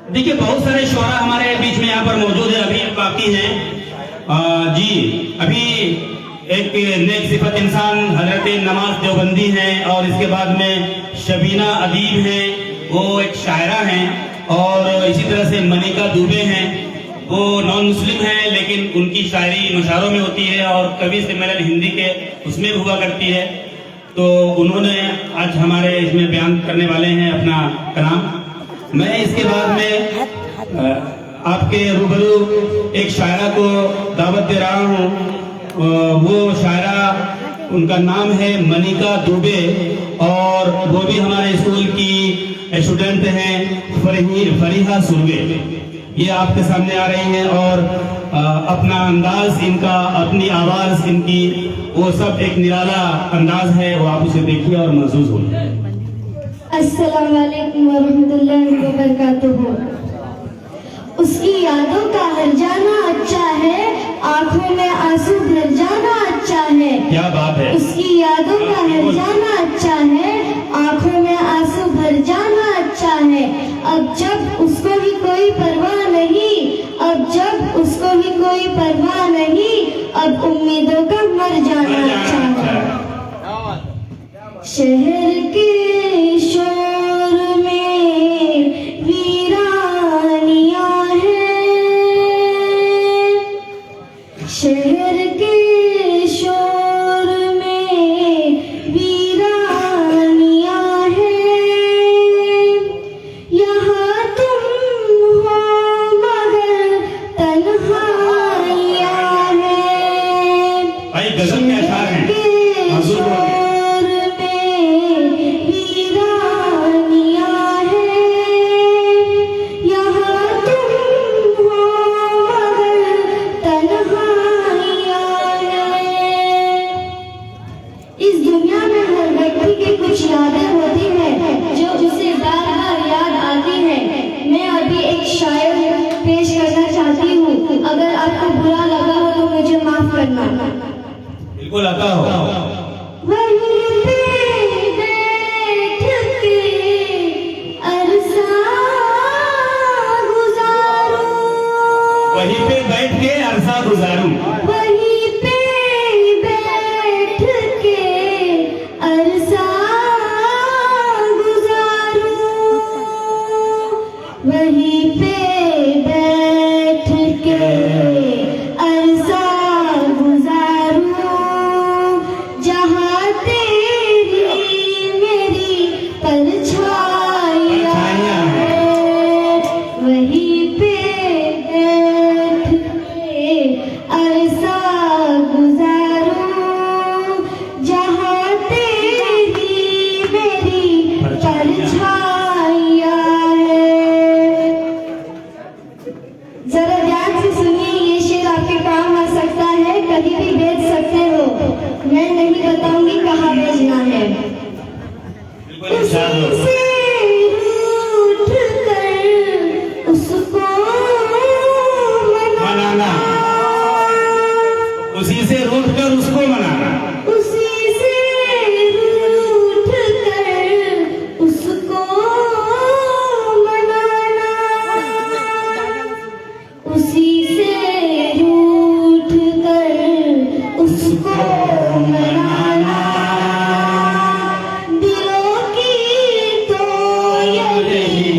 देखिए बहुत सारे शोरा हमारे बीच में यहाँ पर मौजूद है, अभी बाकी हैं। जी अभी एक नेक सिफत इंसान हजरत नमाज देवबंदी हैं, और इसके बाद में शबीना अदीब हैं, वो एक शायरा हैं, और इसी तरह से मनिका दुबे हैं। वो नॉन मुस्लिम है, लेकिन उनकी शायरी मशारों में होती है और कवि सम्मेलन हिंदी के उसमें भी हुआ करती है। तो उन्होंने आज हमारे इसमें बयान करने वाले हैं अपना कलाम। मैं इसके बाद में आपके रूबरू एक शायरा को दावत दे रहा हूँ। वो शायरा, उनका नाम है मनिका दुबे और वो भी हमारे स्कूल की स्टूडेंट हैं, फरीहा सुरवे। ये आपके सामने आ रही हैं और अपना अंदाज इनका, अपनी आवाज इनकी, वो सब एक निराला अंदाज है। वो आप उसे देखिए और महसूस हो। अस्सलाम वालेकुम वरहमतुल्लाहि वबरकातुहू। उसकी यादों का हर जाना अच्छा है, आंखों में आंसू भर जाना अच्छा है। क्या बात है। उसकी यादों का हर जाना अच्छा है, आंखों में आंसू भर जाना अच्छा है। अब जब उसको भी कोई परवाह नहीं, अब जब उसको भी कोई परवाह नहीं, अब उम्मीदों का मर जाना अच्छा है। शहर के शोर में वीरानियां हैं, शहर के शोर में वीरानियां हैं। यहाँ तुम हो मगर तन्हाइयां हैं। भाई गजल के अशार हैं। महसूस हो। यादें होती हैं जो उसे बार बार याद आती हैं। मैं अभी एक शायर पेश करना चाहती हूँ। अगर आपको बुरा लगा हो तो मुझे माफ करना। बिल्कुल आता हो। वहीं पे बैठ के अरसा गुजारूं, वहीं पे बैठ के अरसा गुजारूं, वहीं पे बैठ के अरसा वहीं पे बैठ के अरसा गुजारूं, जहाँ तेरी मेरी परछाइयाँ है। वहीं पे बैठ के अरसा गुजारूं, जहाँ तेरी मेरी परछाइयाँ। जरा ध्यान से सुनिए, ये शेर आपके काम आ सकता है, कहीं भी भेज सकते हो। मैं नहीं बताऊंगी कहाँ भेजना है। उसी से रूठ कर उसको मनाना, उसी से रूठ कर उसको मनाना, उसी से रूठ कर उसको मनाना, उसी से रूठ कर उसको मनाना। दिलों की तो यही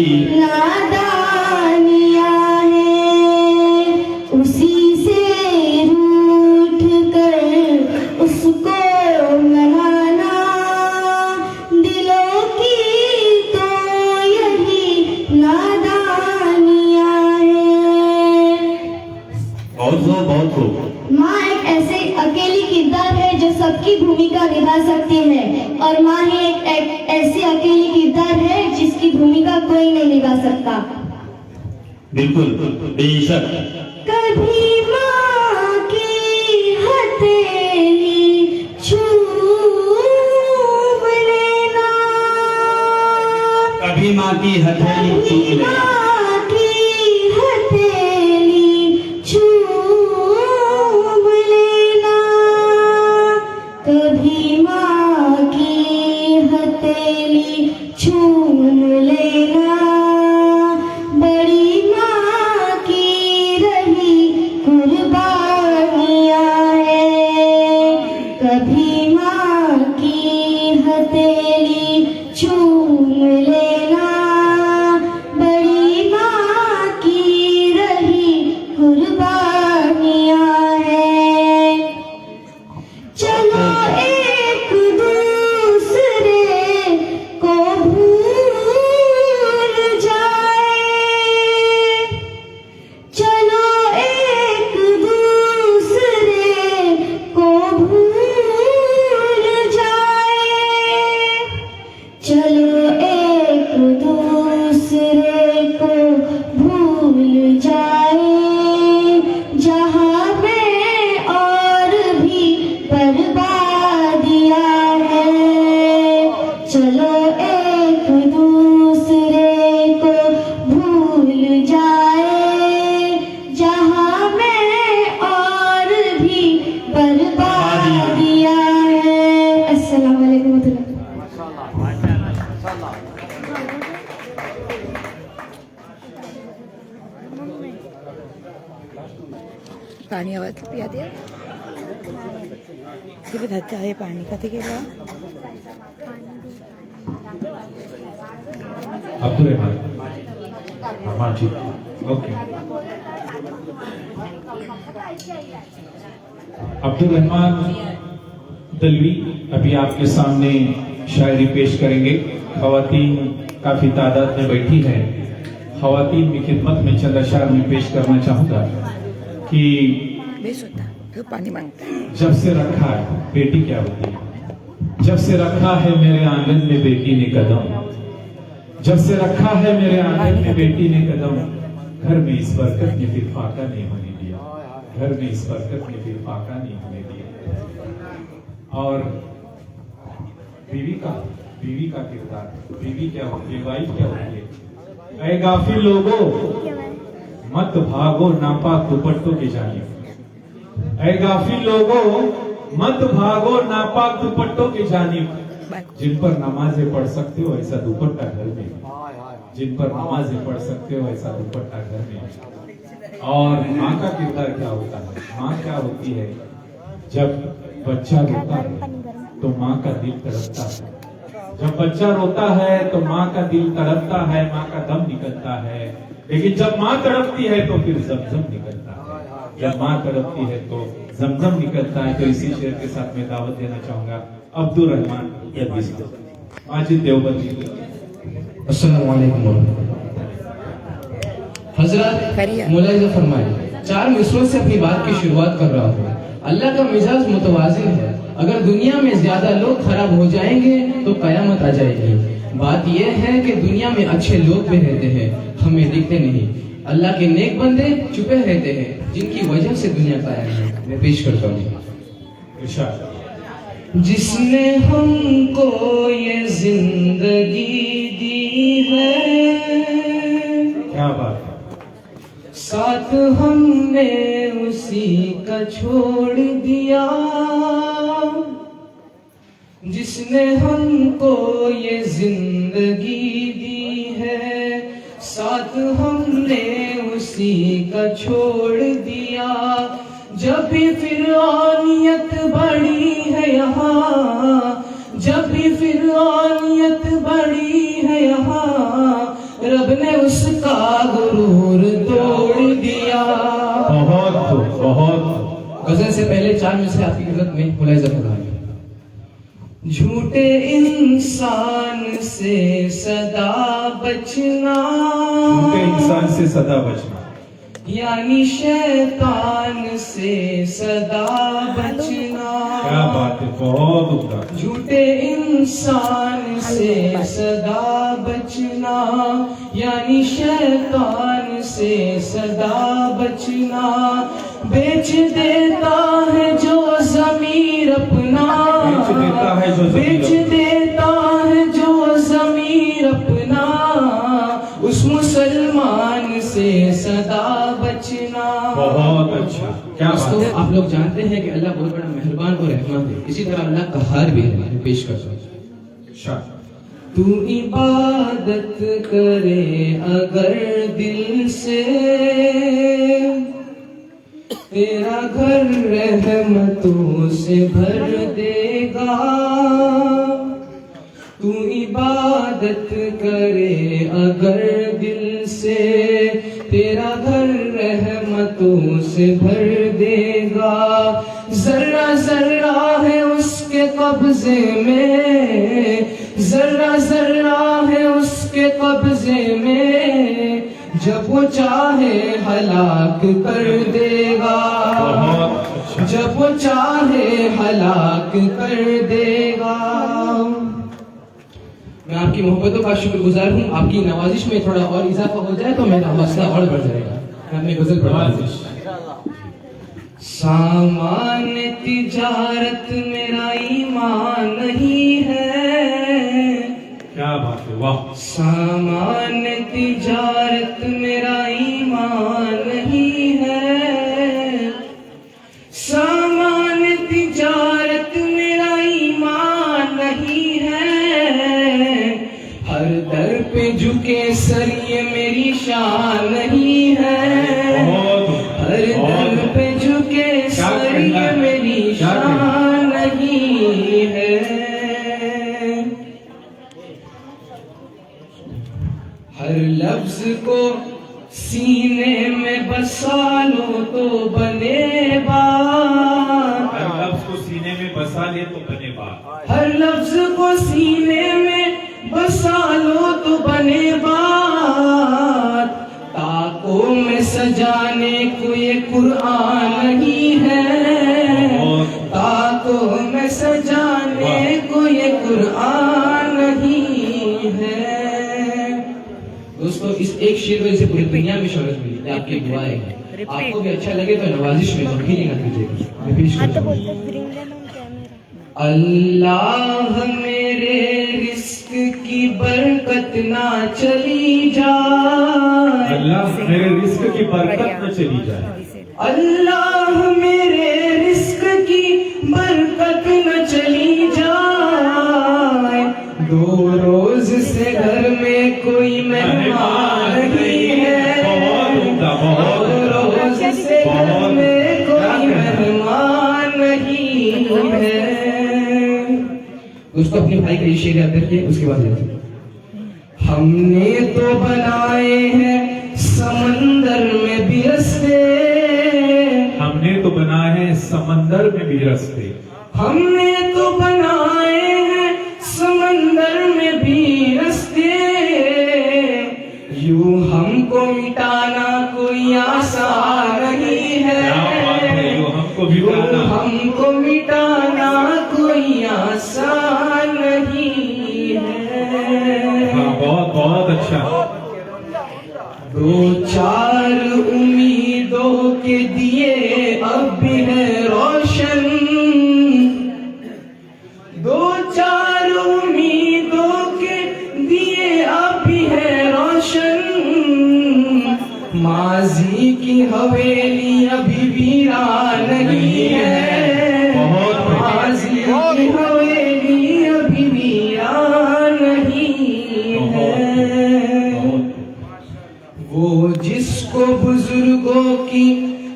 नादानियां हैं, उसी से रूठ कर उसको मनाना। दिलों की तो यही नादानियां हैं। बहुत हो, बहुत हो। माँ एक ऐसे अकेली किरदार है जो सबकी भूमिका निभा सकती है, और माँ ही एक ऐसी अकेली किरदार है जिसकी भूमिका कोई नहीं निभा सकता। बिल्कुल, बेशक। कभी माँ की हथेली छूम लेना, कभी माँ की हथेली चूम लेना, माँ की हथेली छूम लेना, कभी माँ की हथेली छूम लेना। बड़ी माँ की रही कुर्बानियाँ हैं, कभी माँ की हथेली छूम लेना। बड़ी माँ की रही चलो एक दूसरे को भूल जाए, जहाँ में और भी बर्बादियाँ है। चलो एक दूसरे को भूल जाए, जहाँ में और भी बर्बादियाँ है। अस्सलाम वालेकुम। पाणी आवाज पिया दे किती धक्का आहे पाणी कधी गेलं अब्दुल रहमान हाँ ठीक ओके। अब्दुल रहमान दलवी अभी आपके सामने शायरी पेश करेंगे। खवातीन काफी तादाद में बैठी है। खवातीन की खिदमत में चंद अशार में पेश करना चाहूंगा कि बेस होता तो पाणी मांगता जब से रखा है बेटी क्या होती है, जब से रखा है मेरे आंगन में बेटी ने कदम, जब से रखा है मेरे आंगन में बेटी ने कदम, घर में इस बरकत ने फिर फाका नहीं होने दिया, घर में इस बरकत ने फिर फाका नहीं होने दिया। और बीवी का किरदार, बीवी क्या होती है, वाइफ क्या होती है। ऐ गाफिल लोगों मत भागो नापाक दुपट्टों की जानिब, ऐ गाफिल लोगों मत भागो नापाक दुपट्टों की जानिब, जिन पर नमाजें पढ़ सकते हो ऐसा दुपट्टा घर में, जिन पर नमाजें पढ़ सकते हो ऐसा दुपट्टा घर में। और माँ का किरदार क्या होता है, माँ क्या होती है, जब बच्चा रोता है तो माँ का दिल तड़पता है, जब बच्चा रोता है तो माँ का दिल तड़पता है, माँ का दम निकलता है। लेकिन जब माँ तड़पती है तो फिर जमजम निकलता है, जब माँ तड़पती है तो जमजम निकलता है। तो इसी शेर के साथ मैं दावत देना चाहूंगा अब्दुल रहमान माजिद देवबंदी। अस्सलाम वालेकुम हजरत मुलाहिजा फरमाए। 4 मिसरों से अपनी बात की शुरुआत कर रहा हूँ। अल्लाह का मिजाज मुतवाजिन है। अगर दुनिया में ज्यादा लोग खराब हो जाएंगे तो कयामत आ जाएगी। बात यह है कि दुनिया में अच्छे लोग भी रहते हैं, हमें दिखते नहीं। अल्लाह के नेक बंदे छुपे रहते हैं, जिनकी वजह से दुनिया कायम है। मैं पेश करता हूँ। जिसने हमको ये जिंदगी दी है, क्या बात है, साथ हमने उसी का छोड़ दिया। जिसने हमको ये जिंदगी दी है, साथ हमने उसी का छोड़ दिया। जब भी फिरौनियत बढ़ी है यहाँ, जब भी फिरौनियत बढ़ी है यहाँ, रब ने उसका गुरूर तोड़ दिया। बहुत गजल से पहले 4 मिसरे आपकी खिदमत में मुलाहिजा फरमाइए। झूठे इंसान से सदा बचना, झूठे इंसान से सदा बचना, यानी शैतान से सदा बचना। क्या बात है, बहुत उम्दा। झूठे इंसान से सदा बचना, यानी शैतान से सदा बचना। बेच देता है जो ज़मीर अपना, बेच देता है जो बेच देता है जो ज़मीर अपना, उस मुसलमान से सदा बचना। बहुत अच्छा। क्या दोस्तों, आप लोग जानते हैं कि अल्लाह बहुत बड़ा मेहरबान और रहमान है। इसी तरह अल्लाह का हार भी है। पेश करता हूँ। तू इबादत करे अगर दिल से, तेरा घर रहमतों से भर देगा। तू इबादत करे अगर दिल से, तेरा घर रहमतों से भर देगा। जर्रा जर्रा है उसके कब्जे में, जर्रा जर्रा है उसके कब्जे में, जब वो चाहे हलाक कर देगा। जब वो चाहे हलाक कर देगा। मैं आपकी मोहब्बतों का शुक्रगुजार हूँ। आपकी नवाजिश में थोड़ा और इजाफा हो जाए तो मेरा हौसला और बढ़ जाएगा। मैं अपनी गजल पढ़वा। सामान तिजारत मेरा ईमान नहीं है। क्या बात है, वाह। सामान तिजारत मेरा ईमान नहीं है। सामान तिजारत मेरा ईमान नहीं है। हर दर पे झुके सर ये मेरी शान नहीं है। हर दर पे झुके सर ये मेरी शान नहीं है। हर लफ्ज को सीने में बसा लो तो बने बात। हर लफ्ज को सीने में बसा ले तो बने बात। हर लफ्ज को सीने में बसा लो तो बने बात। ताकों में सजाने को ये कुरान नहीं है। ताकों में सजाने को ये कुरान नहीं है। दोस्तों, इस एक शेर वजह से पूरी दुनिया में शोहरत मिली है। आपकी दुआएं हैं। आपको भी अच्छा लगे तो नवाजिश में गमगीनी ना कीजिएगा। मैं पेश करता हूं। अल्लाह मेरे रिस्क की बरकत ना चली जाए। अल्लाह मेरे रिस्क की बरकत न चली जाए। अल्लाह मेरे रिस्क की बरकत न चली जाए। दो रोज से घर में कोई मेहमान नहीं है। दो रोज से घर में कोई मेहमान नहीं है। दोस्तों, अपने भाई का ये शेर याद रखिए, उसके बाद हमने तो बनाए हैं समंदर में भी रस्ते। हमने तो बनाए हैं समंदर में भी रास्ते। हमने तो बनाए हैं समंदर में भी रस्ते। यूं हमको मिटाना कोई आसान नहीं है। यूं हमको मिटाना कोई आसान नहीं है। बहुत बहुत अच्छा। दो चार उम्मीदों के दिए अब भी है रोशन। दो चार उम्मीदों के दिए अब भी है रोशन। माजी की हवेली अभी वीरान नहीं है। माजी की हवेली अभी वीरान नहीं है। वो जिसको बुजुर्गों की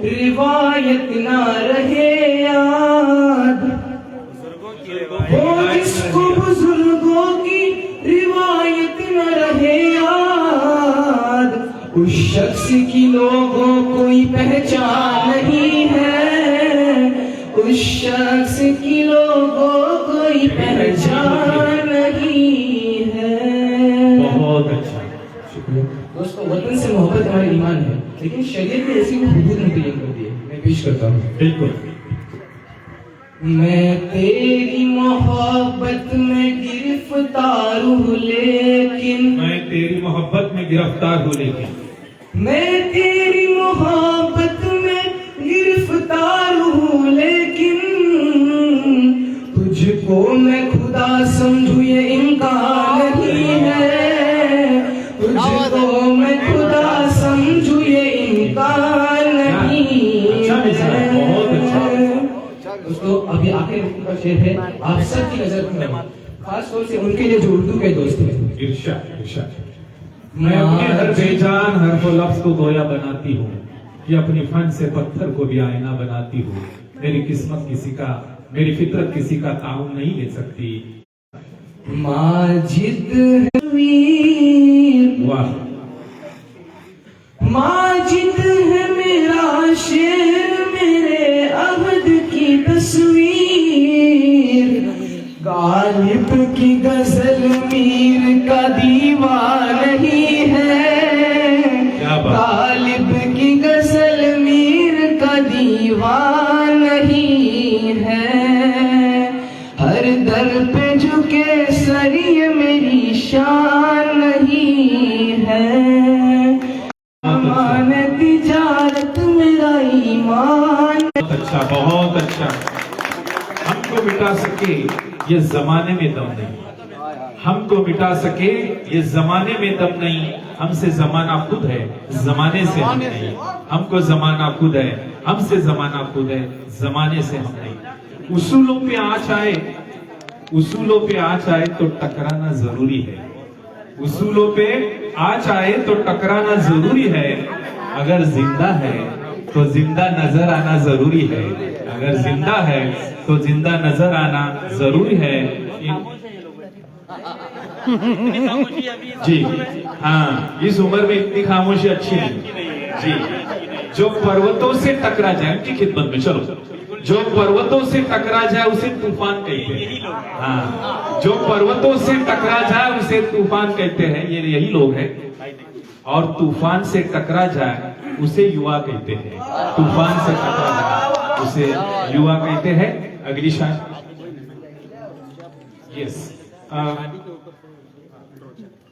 रिवायत ना रहे याद। वो जिसको बुजुर्गों की रिवायत न रहे याद। उस शख्स की लोगों कोई पहचान नहीं है। उस शख्स की लोगों कोई पहचान नहीं है। बहुत अच्छा, शुक्रिया। दोस्तों, वतन से मोहब्बत हमारा ईमान है, लेकिन शरीयत ने ऐसी हुदूद मुतय्यन कर दी है। मैं पेश करता हूँ। बिल्कुल। मैं तेरी मोहब्बत में गिरफ्तार हूँ लेकिन। मैं तेरी मोहब्बत में गिरफ्तार हूँ लेकिन। मैं तेरी मोहब्बत में गिरफ्तार हूँ लेकिन। तुझको मैं खुदा समझूं ये इम्कान नहीं है। तुझको मैं खुदा समझूं ये इम्कान नहीं है। बहुत अच्छा। दोस्तों, अभी आखिर का शेर है। आप सबकी नजर में, खास तौर से उनके लिए जो उर्दू के दोस्त हैं। इरशाद इरशाद। मैं अपने हर बेजान हर वो लफ्ज को गोया बनाती हूँ कि अपनी फन से पत्थर को भी आईना बनाती हूँ। मेरी किस्मत किसी का, मेरी फितरत किसी का ताउन नहीं ले सकती। माजिद वाह। माजिद है मेरा शेर, मेरे अहद की तस्वीर। गालिब की गजल मीर का दीवान नहीं है। गालिब की गजल मीर का दीवान नहीं है। हर दर पे झुके सरिये में तेरी शान नहीं है, मान तिजारत मेरा ईमान। बहुत अच्छा, बहुत अच्छा। हमको मिटा सके ये जमाने में दम नहीं, हमको मिटा सके ये जमाने में दम नहीं, हमसे जमाना खुद है, जमाने से हम नहीं। हमको जमाना खुद है, हमसे जमाना खुद है, जमाने से हम नहीं। उसूलों पे आँच आए, उसूलों पे आँच आए तो टकराना जरूरी है। उसूलों पे आँच आए तो टकराना जरूरी है। अगर जिंदा है तो जिंदा नजर आना जरूरी है। अगर जिंदा है तो जिंदा नजर आना जरूरी है। जी हाँ, इस उम्र में इतनी खामोशी अच्छी नहीं जी। जो पर्वतों से टकरा जाए, उनकी खिदमत में चलो, जो पर्वतों से टकरा जाए उसे तूफान कहते हैं। हाँ, जो पर्वतों से टकरा जाए उसे तूफान कहते हैं। ये यही लोग हैं। और तूफान से टकरा जाए उसे युवा कहते हैं। तूफान से टकरा जाए उसे युवा कहते हैं। अगली शायद यस,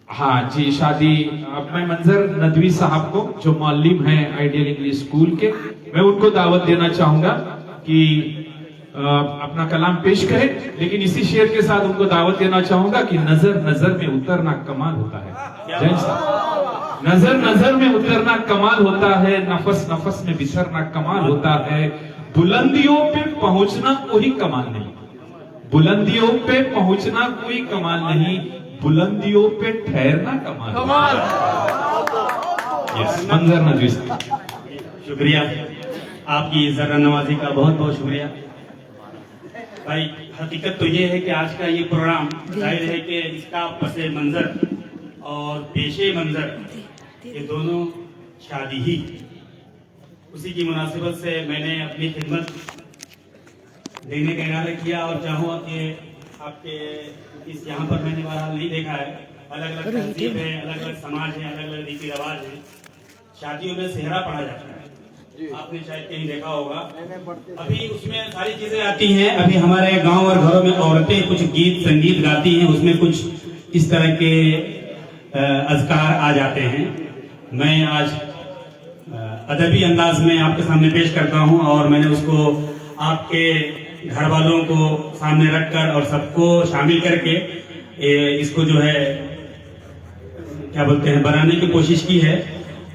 हाँ जी, शादी। अब मैं मंजर नदवी साहब को, जो मौलिम हैं आइडियल इंग्लिश स्कूल के, मैं उनको दावत देना चाहूंगा कि अपना कलाम पेश करें। लेकिन इसी शेर के साथ उनको दावत देना चाहूंगा कि नजर नजर में उतरना कमाल होता है। जय साहब, नजर नजर में उतरना कमाल होता है, नफस नफस में बिछरना कमाल होता है। बुलंदियों पे पहुंचना कोई कमाल नहीं, बुलंदियों पे पहुंचना कोई कमाल नहीं, बुलंदियों पे ठहरना कमाल। यस, मंजर नदवी। शुक्रिया, आपकी जरा नवाजी का बहुत बहुत शुक्रिया भाई। हकीकत तो ये है कि आज का ये प्रोग्राम जाहिर है कि इसका पसे मंजर और पेशे मंजर ये दोनों शादी ही। उसी की मुनासिबत से मैंने अपनी खिदमत देने का इरादा किया और चाहूँगा कि आपके इस यहाँ पर मैंने बहरहाल नहीं देखा है, अलग अलग तहजीब है, अलग अलग समाज है, अलग अलग रीति रिवाज है। शादियों में सेहरा पढ़ा जाता है, आपने शायद कहीं देखा होगा। अभी उसमें सारी चीजें आती हैं। अभी हमारे गांव और घरों में औरतें कुछ गीत संगीत गाती हैं, उसमें कुछ इस तरह के अज़कार आ जाते हैं। मैं आज अदबी अंदाज में आपके सामने पेश करता हूं और मैंने उसको आपके घर वालों को सामने रखकर और सबको शामिल करके इसको जो है क्या बोलते हैं बनाने की कोशिश की है।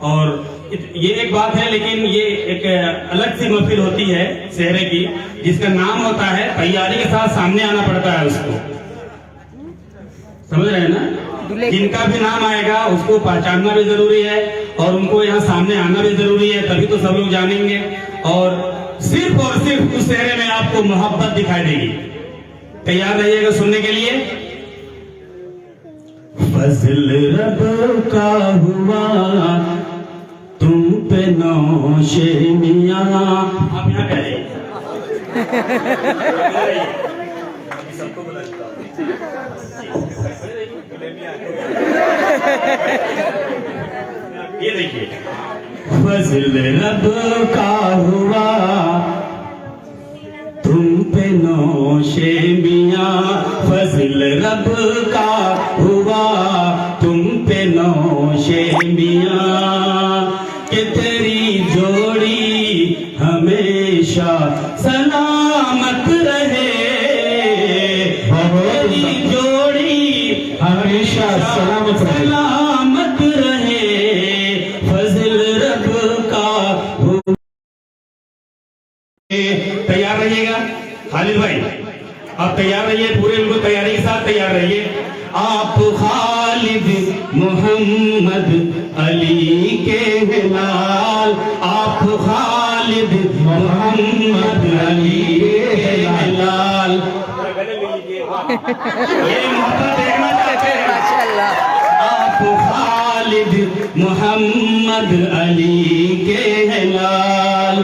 और ये एक बात है, लेकिन ये एक अलग सी महफिल होती है सेहरे की, जिसका नाम होता है तैयारी के साथ सामने आना पड़ता है उसको, समझ रहे हैं ना। जिनका भी नाम आएगा उसको पहचानना भी जरूरी है और उनको यहाँ सामने आना भी जरूरी है, तभी तो सब लोग जानेंगे। और सिर्फ उस सेहरे में आपको मोहब्बत दिखाई देगी। तैयार रहिएगा सुनने के लिए। फजल रब का हुआ तुम पे नौशे मियां। आप यहाँ पे आइए, सबको ये देखिए, फजल रब का हुआ तुम पे नौशे मियां, फजल रब का हुआ तुम पे नौशे मियां, कि तेरी जोड़ी हमेशा सलामत रहे, तेरी जोड़ी हमेशा सलामत रहे, फजल रब का हो। तैयार रहिएगा खालिद भाई, आप तैयार रहिए, पूरे उनको तैयारी के साथ तैयार रहिए। आप खालिद मोहम्मद अली के लाल, आप खालिद मोहम्मद अली के लाल। ये मोहब्बत देखना चाहते हैं माशाअल्लाह। आप खालिद मोहम्मद अली के लाल,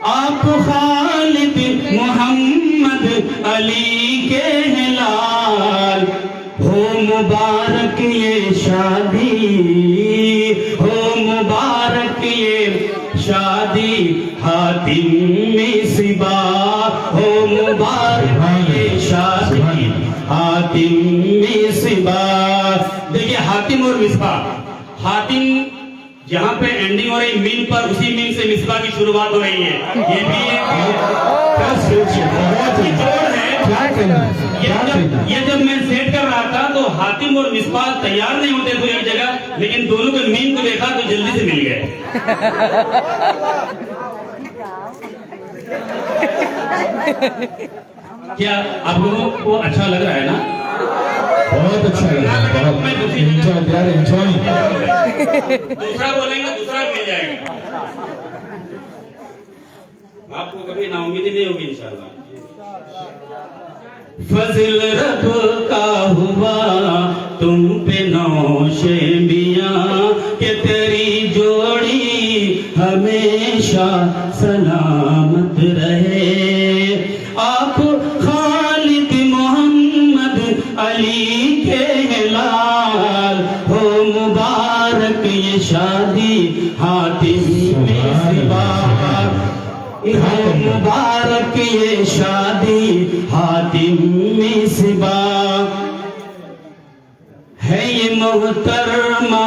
आप खालिद मोहम्मद अली के लाल, हो मुबारक ये शादी, हो मुबारक ये शादी, हातिम मिसबा, हो मुबारक ये शादी, हातिम मिसबा। हातिम और मिसबा। हातिम जहाँ पे एंडिंग हो रही मीन पर, उसी मीन से मिसबा की शुरुआत हो रही है। ये भी एक ये जब मैं सेट कर रहा था तो हातिम और मिसबा तैयार नहीं होते थे एक जगह, लेकिन दोनों के मीन को देखा तो जल्दी से मिल गए। क्या आप लोगों को अच्छा लग रहा है ना? बहुत अच्छा लगा, बहुत एंजॉय। दूसरा बोलेंगे, दूसरा मिल जाएगा। आपको कभी नाउमीदी नहीं होगी इंशाल्लाह। फजल रब का हुआ तुम पे नौशे मियां, के तेरी जोड़ी हमेशा सलामत रहे। आप खालिद मोहम्मद अली के लाल हो, मुबारक ये शादी हातिम मिसबा, हो मुबारक ये शादी हातिम मिसबा। है ये मोहतरमा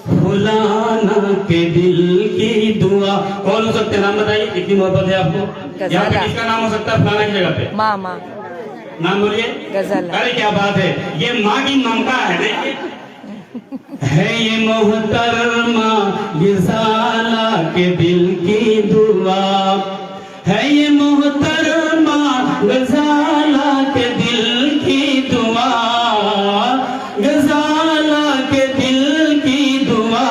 फुलाना के दिल की दुआ। कौन हो सकते नाम बताइए, कितनी मोहब्बत है आपको? यहाँ पे किसका नाम हो सकता है फलाना की जगह पे? मामा नाम बोलिए। गजल। अरे क्या बात है, ये माँ की ममता है ना। है ये मोहतरमा गिजाला के दिल की दुआ, है ये मोहतरमा गजाला के दिल की दुआ, गजाला के दिल की दुआ।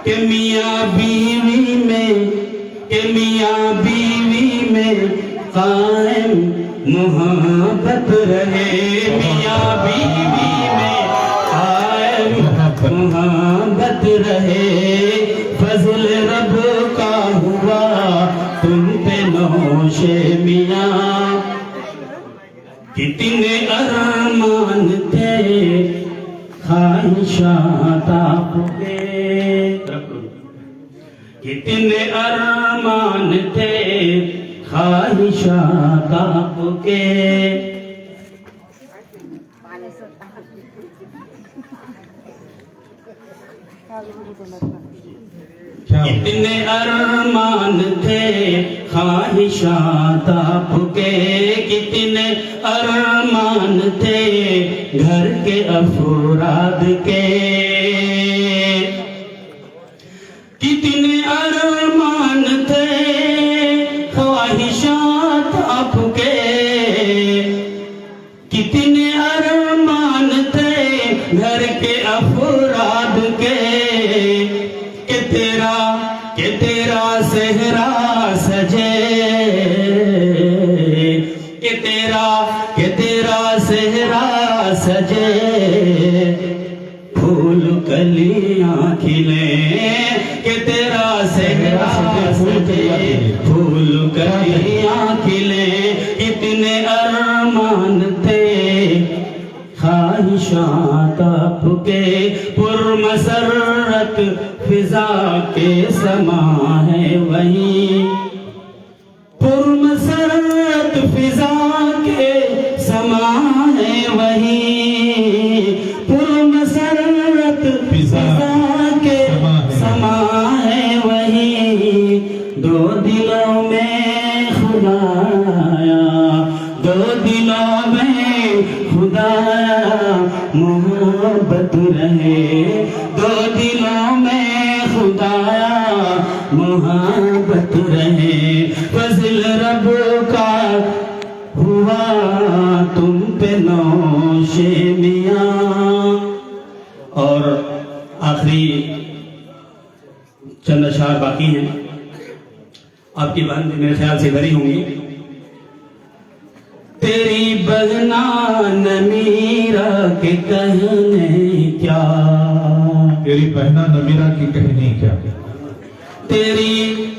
के मियाँ बीवी में, के मियाँ बीवी में कायम मोहब्बत रहे। मियाँ बीवी में कायम मोहब्बत रहे। फजल रब का हुआ तुम पे नौशे मियाँ, कितने अरमान थे ख्वाहिशात आपके, कितने अरमान थे ख्वाहिशात आपके। कितने अरमान थे ख्वाहिशात आपके, कितने अरमान थे घर के अफराद के, कितने अरमान थे ख्वाहिशात आपके, कितने अरमान थे घर के अफराद के। के तेरा सेहरा सजे, के तेरा सेहरा सजे, फूल कलियां खिले। के तेरा सेहरा सजे, फूल कलियां खिले। इतने अरमान थे ख्वाहिशात आपके, पुरमसरत फिजा के समा है वहीं, पुरमसरत फिजा के समा है वहीं, पुरमसरत फिजा के समा है वहीं। दो दिलों में खुदाया, दो दिलों में खुदाया मोहब्बत रहे। दो दिलों में खुदाया मोहब्बत रहे। फजल रब का हुआ तुम पे नौशे मियाँ। और आखिरी चंद अशआर बाकी हैं, आपकी बहन मेरे ख्याल से भरी होंगी। तेरी बहना नमीरा के कहने क्या, तेरी बहना नमीरा की कहनी क्या, तेरी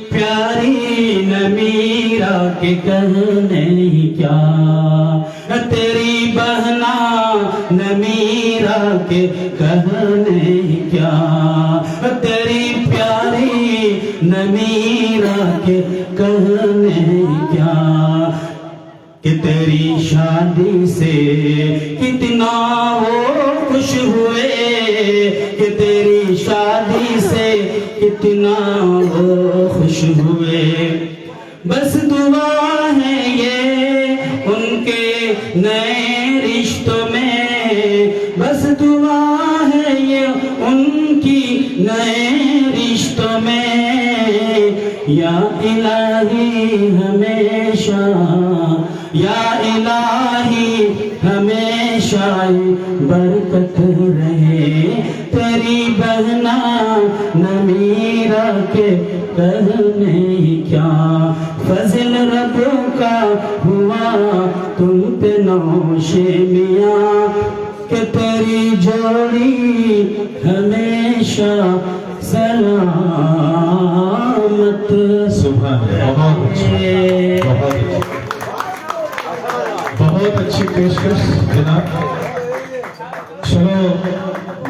प्यारी नमीरा के कहने क्या, तेरी बहना नमीरा के कहने क्या, तेरी प्यारी नमीरा के कहने क्या। कि तेरी शादी से कितना वो खुश हुए कितना वो खुश हुए। बस दुआ है ये उनके नए रिश्तों में, बस दुआ है ये उनकी नए रिश्तों में। या इलाही हमेशा, या इलाही हमेशा बरकत रहे तेरी बहना नमीरा के कहने क्या। फजल रबों का हुआ तुम पे नौशे मियाँ कि तेरी जोड़ी हमेशा सलामत। सुभान अल्लाह, बहुत अच्छी पेशकश जनाब। चलो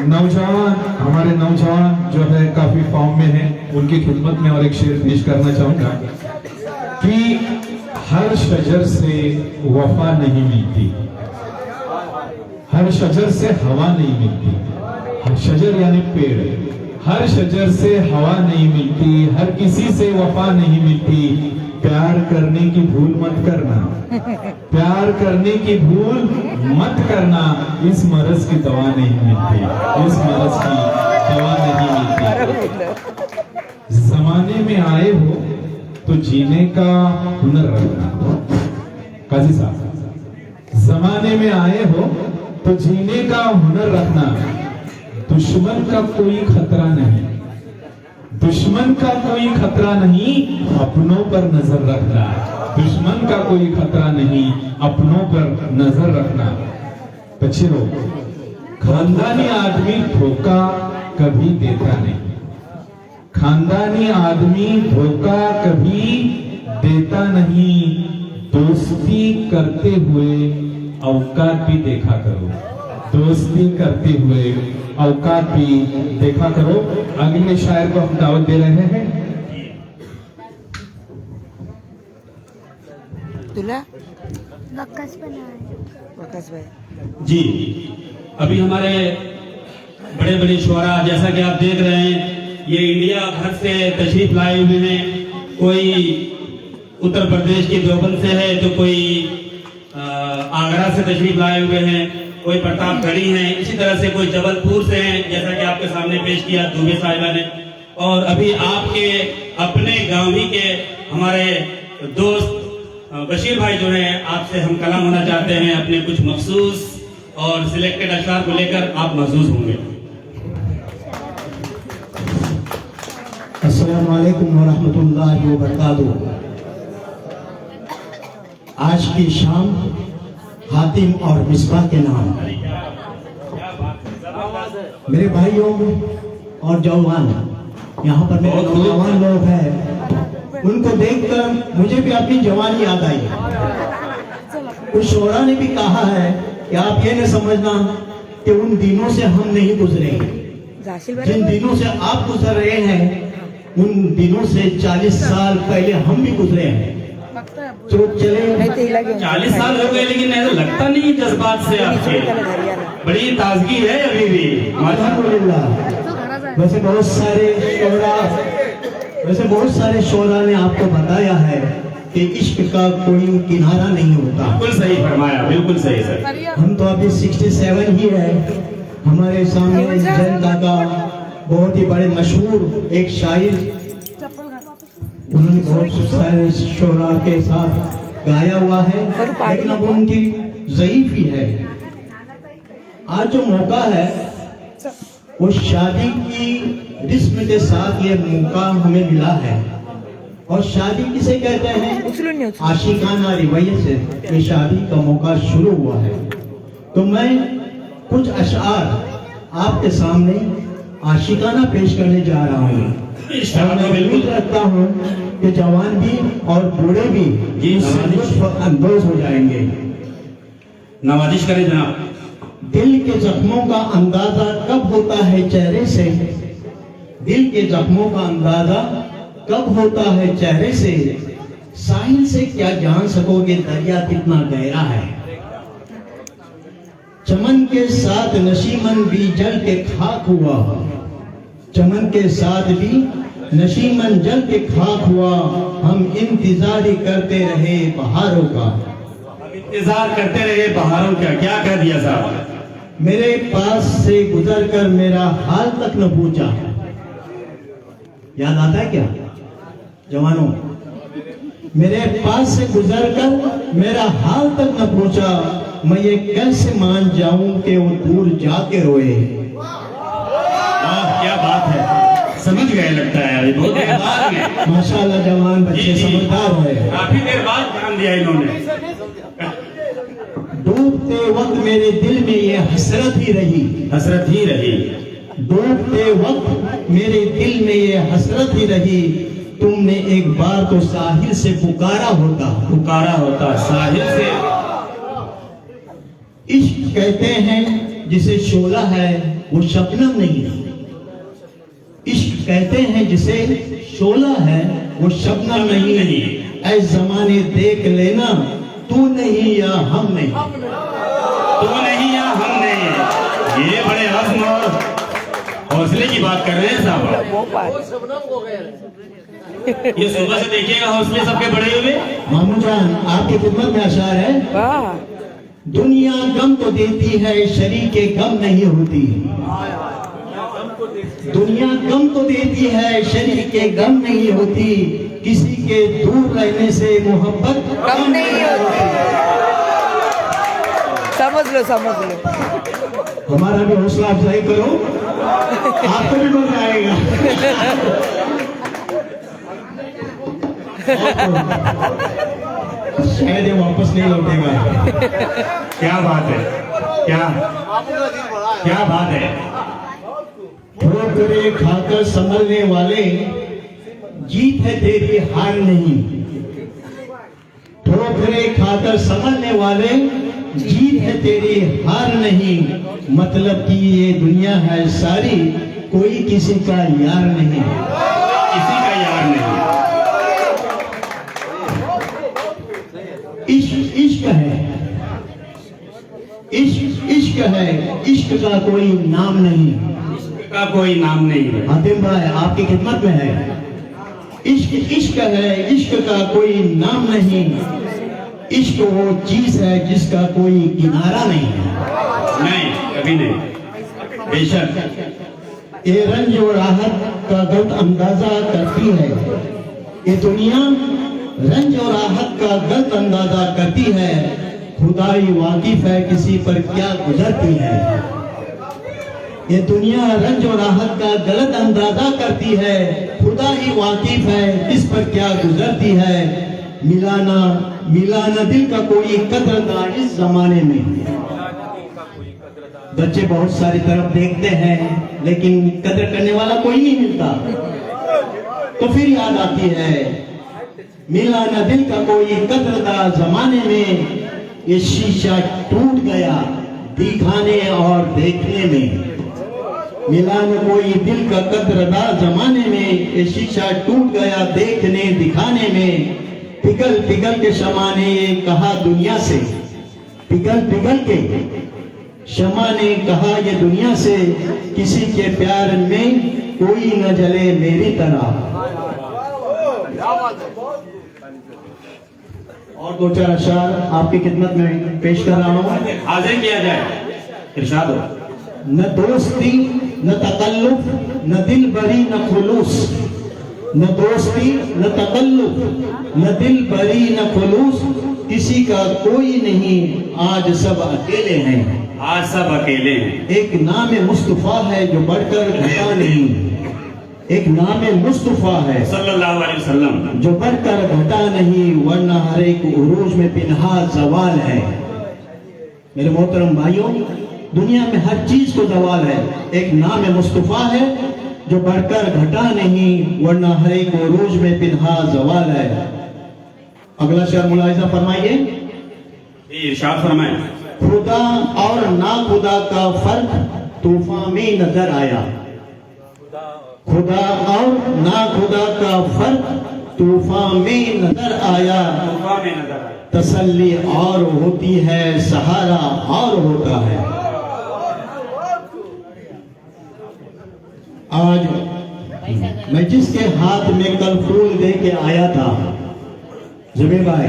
नौजवान, हमारे नौजवान जो है काफी फॉर्म में हैं, उनकी खिदमत में और एक शेर पेश करना चाहूंगा कि हर शजर से वफा नहीं मिलती, हर शजर से हवा नहीं मिलती। शजर यानी पेड़, हर शजर से हवा नहीं मिलती, हर किसी से वफा नहीं मिलती। प्यार करने की भूल मत करना, प्यार करने की भूल मत करना। इस मरज की दवा नहीं मिलती, इस मरज की दवा नहीं मिलती। जमाने में आए हो तो जीने का हुनर रखना। काजी साहब, जमाने में आए हो तो जीने का हुनर रखना। दुश्मन का कोई खतरा नहीं, दुश्मन का कोई खतरा नहीं, अपनों पर नजर रखना। दुश्मन का कोई खतरा नहीं, अपनों पर नजर रखना। बच्चे लोग, खानदानी आदमी धोखा कभी देता नहीं, खानदानी आदमी धोखा कभी देता नहीं। दोस्ती करते हुए औकात भी देखा करो, दोस्ती करते हुए औकात भी देखा करो। अगले शायर को हम दावत दे रहे हैं। तुला वक्स वकास भाई जी, अभी हमारे बड़े बड़े शुअरा, जैसा कि आप देख रहे हैं, ये इंडिया भर से तशरीफ लाए हुए हैं। कोई उत्तर प्रदेश के देवबंद से है, तो कोई आगरा से तशरीफ लाए हुए हैं, कोई प्रतापगढ़ी हैं, इसी तरह से कोई जबलपुर से हैं, जैसा कि आपके सामने पेश किया दुबे साहिबा ने। और अभी आपके अपने गांव ही के हमारे दोस्त बशीर भाई जो हैं, आपसे हम कलाम होना चाहते हैं। अपने कुछ मखसूस और सिलेक्टेड अशआर को लेकर आप महसूस होंगे। अस्सलाम वालेकुम वरहमतुल्लाहि वबरकातुहू। आज की शाम हातिम और मिसबाह के नाम। मेरे भाइयों और जवान, यहाँ पर मेरे नौजवान लोग हैं, उनको देखकर मुझे भी अपनी जवानी याद आई। कुछ शोरा ने भी कहा है कि आप ये न समझना कि उन दिनों से हम नहीं गुजरे, जिन दिनों से आप गुजर रहे हैं उन दिनों से 40 साल पहले हम भी गुजरे हैं। तो चले 40 साल हो गए, लेकिन ऐसा लगता नहीं जज्बात से आपके, बड़ी ताजगी है अभी भी। अल्हम्दुलिल्लाह। वैसे बहुत सारे शोरा ने आपको बताया है कि इश्क का कोई किनारा नहीं होता। बिल्कुल सही फरमाया, बिल्कुल सही सर। हम तो अभी 67 ही है। हमारे सामने जनता का बहुत ही बड़े मशहूर एक शायर, उन्होंने बहुत सारे शोरा के साथ गाया हुआ है, लेकिन अब उनकी ज़ईफ़ी है। आज जो मौका है वो शादी की रिस्म के साथ ये मौका हमें मिला है। और शादी किसे कहते हैं? आशिकाना रवैये से ये शादी का मौका शुरू हुआ है। तो मैं कुछ अशआर आपके सामने आशिकाना पेश करने जा रहा हूँ। मैं उम्मीद रखता हूँ कि जवान भी और बूढ़े भी अंदोज हो जाएंगे। नवाजिश करें जनाब। दिल के जख्मों का अंदाजा कब होता है चेहरे से, दिल के जख्मों का अंदाजा कब होता है चेहरे से। साहिल से क्या जान सकोगे दरिया कितना गहरा है। चमन के साथ नशीमन भी जल के खाक हुआ, चमन के साथ भी नशीमन जल के खाक हुआ, हम इंतजार ही करते रहे बहारों का। हम इंतजार करते रहे बहारों का। क्या कह दिया साहब? मेरे पास से गुजर कर मेरा हाल तक न पूछा। याद आता है क्या जवानों? मेरे पास से गुजर कर मेरा हाल तक न पूछा, मैं ये कैसे मान जाऊं कि वो दूर जाके रोए। क्या बात है, समझ गए लगता है। अभी बहुत देर बाद में माशाल्लाह जवान बच्चे समझदार है। काफी देर बाद ध्यान दिया इन्होंने। डूबते वक्त मेरे दिल में ये हसरत ही रही, हसरत ही रही। डूबते वक्त मेरे दिल में ये हसरत ही रही, तुमने एक बार तो साहिल से पुकारा होता। पुकारा होता साहिल से। इश्क कहते हैं जिसे शोला है वो शबनम नहीं। इश्क कहते हैं जिसे शोला है वो शबनम नहीं। ऐ जमाने देख लेना, तू नहीं या हम नहीं। तू नहीं या हम नहीं। ये बड़े आज़म और हौसले की बात कर रहे हैं साहब। ये सुबह से देखिएगा हौसले सबके बड़े हुए। मामू जान आपकी खिदमत में अशार है। वाह, दुनिया गम तो देती है, शरीके गम नहीं होती। दुनिया गम तो देती है, शरीके गम नहीं होती। किसी के दूर रहने से मोहब्बत कम नहीं होती। समझ लो, समझ लो। हमारा भी हौसला अफजाई करो, आपको भी मजा आएगा। शायद ये वापस नहीं लौटेगा। क्या बात है, क्या बात है। ठोकरे खाकर संभलने वाले, जीत है तेरी हार नहीं। ठोकरे खाकर संभलने वाले, जीत है तेरी हार नहीं। मतलब कि ये दुनिया है सारी, कोई किसी का यार नहीं। किसी का यार नहीं। इश्क इश्क है, इश्क इश्क है, इश्क का कोई नाम नहीं। का कोई नाम नहीं है। हातिम भाई आपकी खिदमत में है। इश्क इश्क है, इश्क का कोई नाम नहीं। इश्क वो चीज है जिसका कोई किनारा नहीं है। नहीं, कभी नहीं। बेशक ये रंज और राहत का गलत अंदाजा करती है। ये दुनिया रंज और राहत का गलत अंदाजा करती है। खुदाई वाकिफ है किसी पर क्या गुजरती है। ये दुनिया रंज और राहत का गलत अंदाजा करती है। खुदा ही वाकिफ है किस पर क्या गुजरती है। मिलाना मिलाना दिल का कोई कदरदार इस जमाने में। बच्चे बहुत सारी तरफ देखते हैं लेकिन कदर करने वाला कोई नहीं मिलता। तो फिर याद आती है मिलाना दिल का कोई कदरदार जमाने में। ये शीशा टूट गया दिखाने और देखने में। मिलान कोई दिल का कदरदार जमाने में। ये शीशा टूट गया देखने दिखाने में। पिघल पिघल के शमा ने ये कहा दुनिया से। पिघल पिघल के शमा ने कहा ये दुनिया से। किसी के प्यार में कोई न जले मेरी तरह। और दो चार अशार आपकी खिदमत में पेश कर रहा हूँ। हाजिर किया जाए, इरशाद हो। न दोस्ती न तकल्लुफ न दिल बरी न खुलूस। न दोस्ती न तकल्लुफ न दिल बरी न खुलूस। किसी का कोई नहीं आज सब अकेले हैं। आज सब अकेले हैं। एक नाम मुस्तफा है जो बढ़कर घटा नहीं। एक नाम मुस्तफा है सल्लल्लाहु अलैहि वसल्लम जो बढ़कर घटा नहीं। वरना हर एक उरूज में पिन्हा जवाल है। मेरे मोहतरम भाइयों दुनिया में हर चीज को जवाल है। एक नाम मुस्तफा है जो बढ़कर घटा नहीं। वरना हर एक उरूज में पिन्हा जवाल है। अगला शेर मुलाहिजा फरमाइए। इरशाद फरमाए। खुदा और ना खुदा का फर्क तूफान में नजर आया। खुदा और ना खुदा का फर्क तूफान में नजर आया। तूफान में नजर आया। तसल्ली और होती है सहारा और होता है। आज मैं जिसके हाथ में कल फूल दे के आया था, जमीर भाई,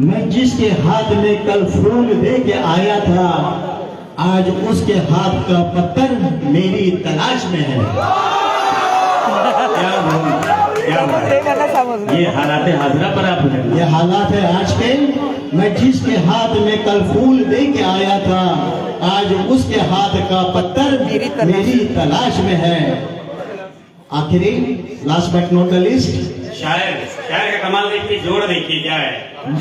मैं जिसके हाथ में कल फूल दे के आया था, आज उसके हाथ का पत्थर मेरी तलाश में है। क्या बात है? ये हालात हाजरा पर आप हैं। ये हालात है आज के। मैं जिसके हाथ में कल फूल दे के आया था, आज उसके हाथ का पत्थर मेरी तलाश में है। आखिरी last but not the list, शायर का कमाल देखिए, जोड़ देखिए क्या है,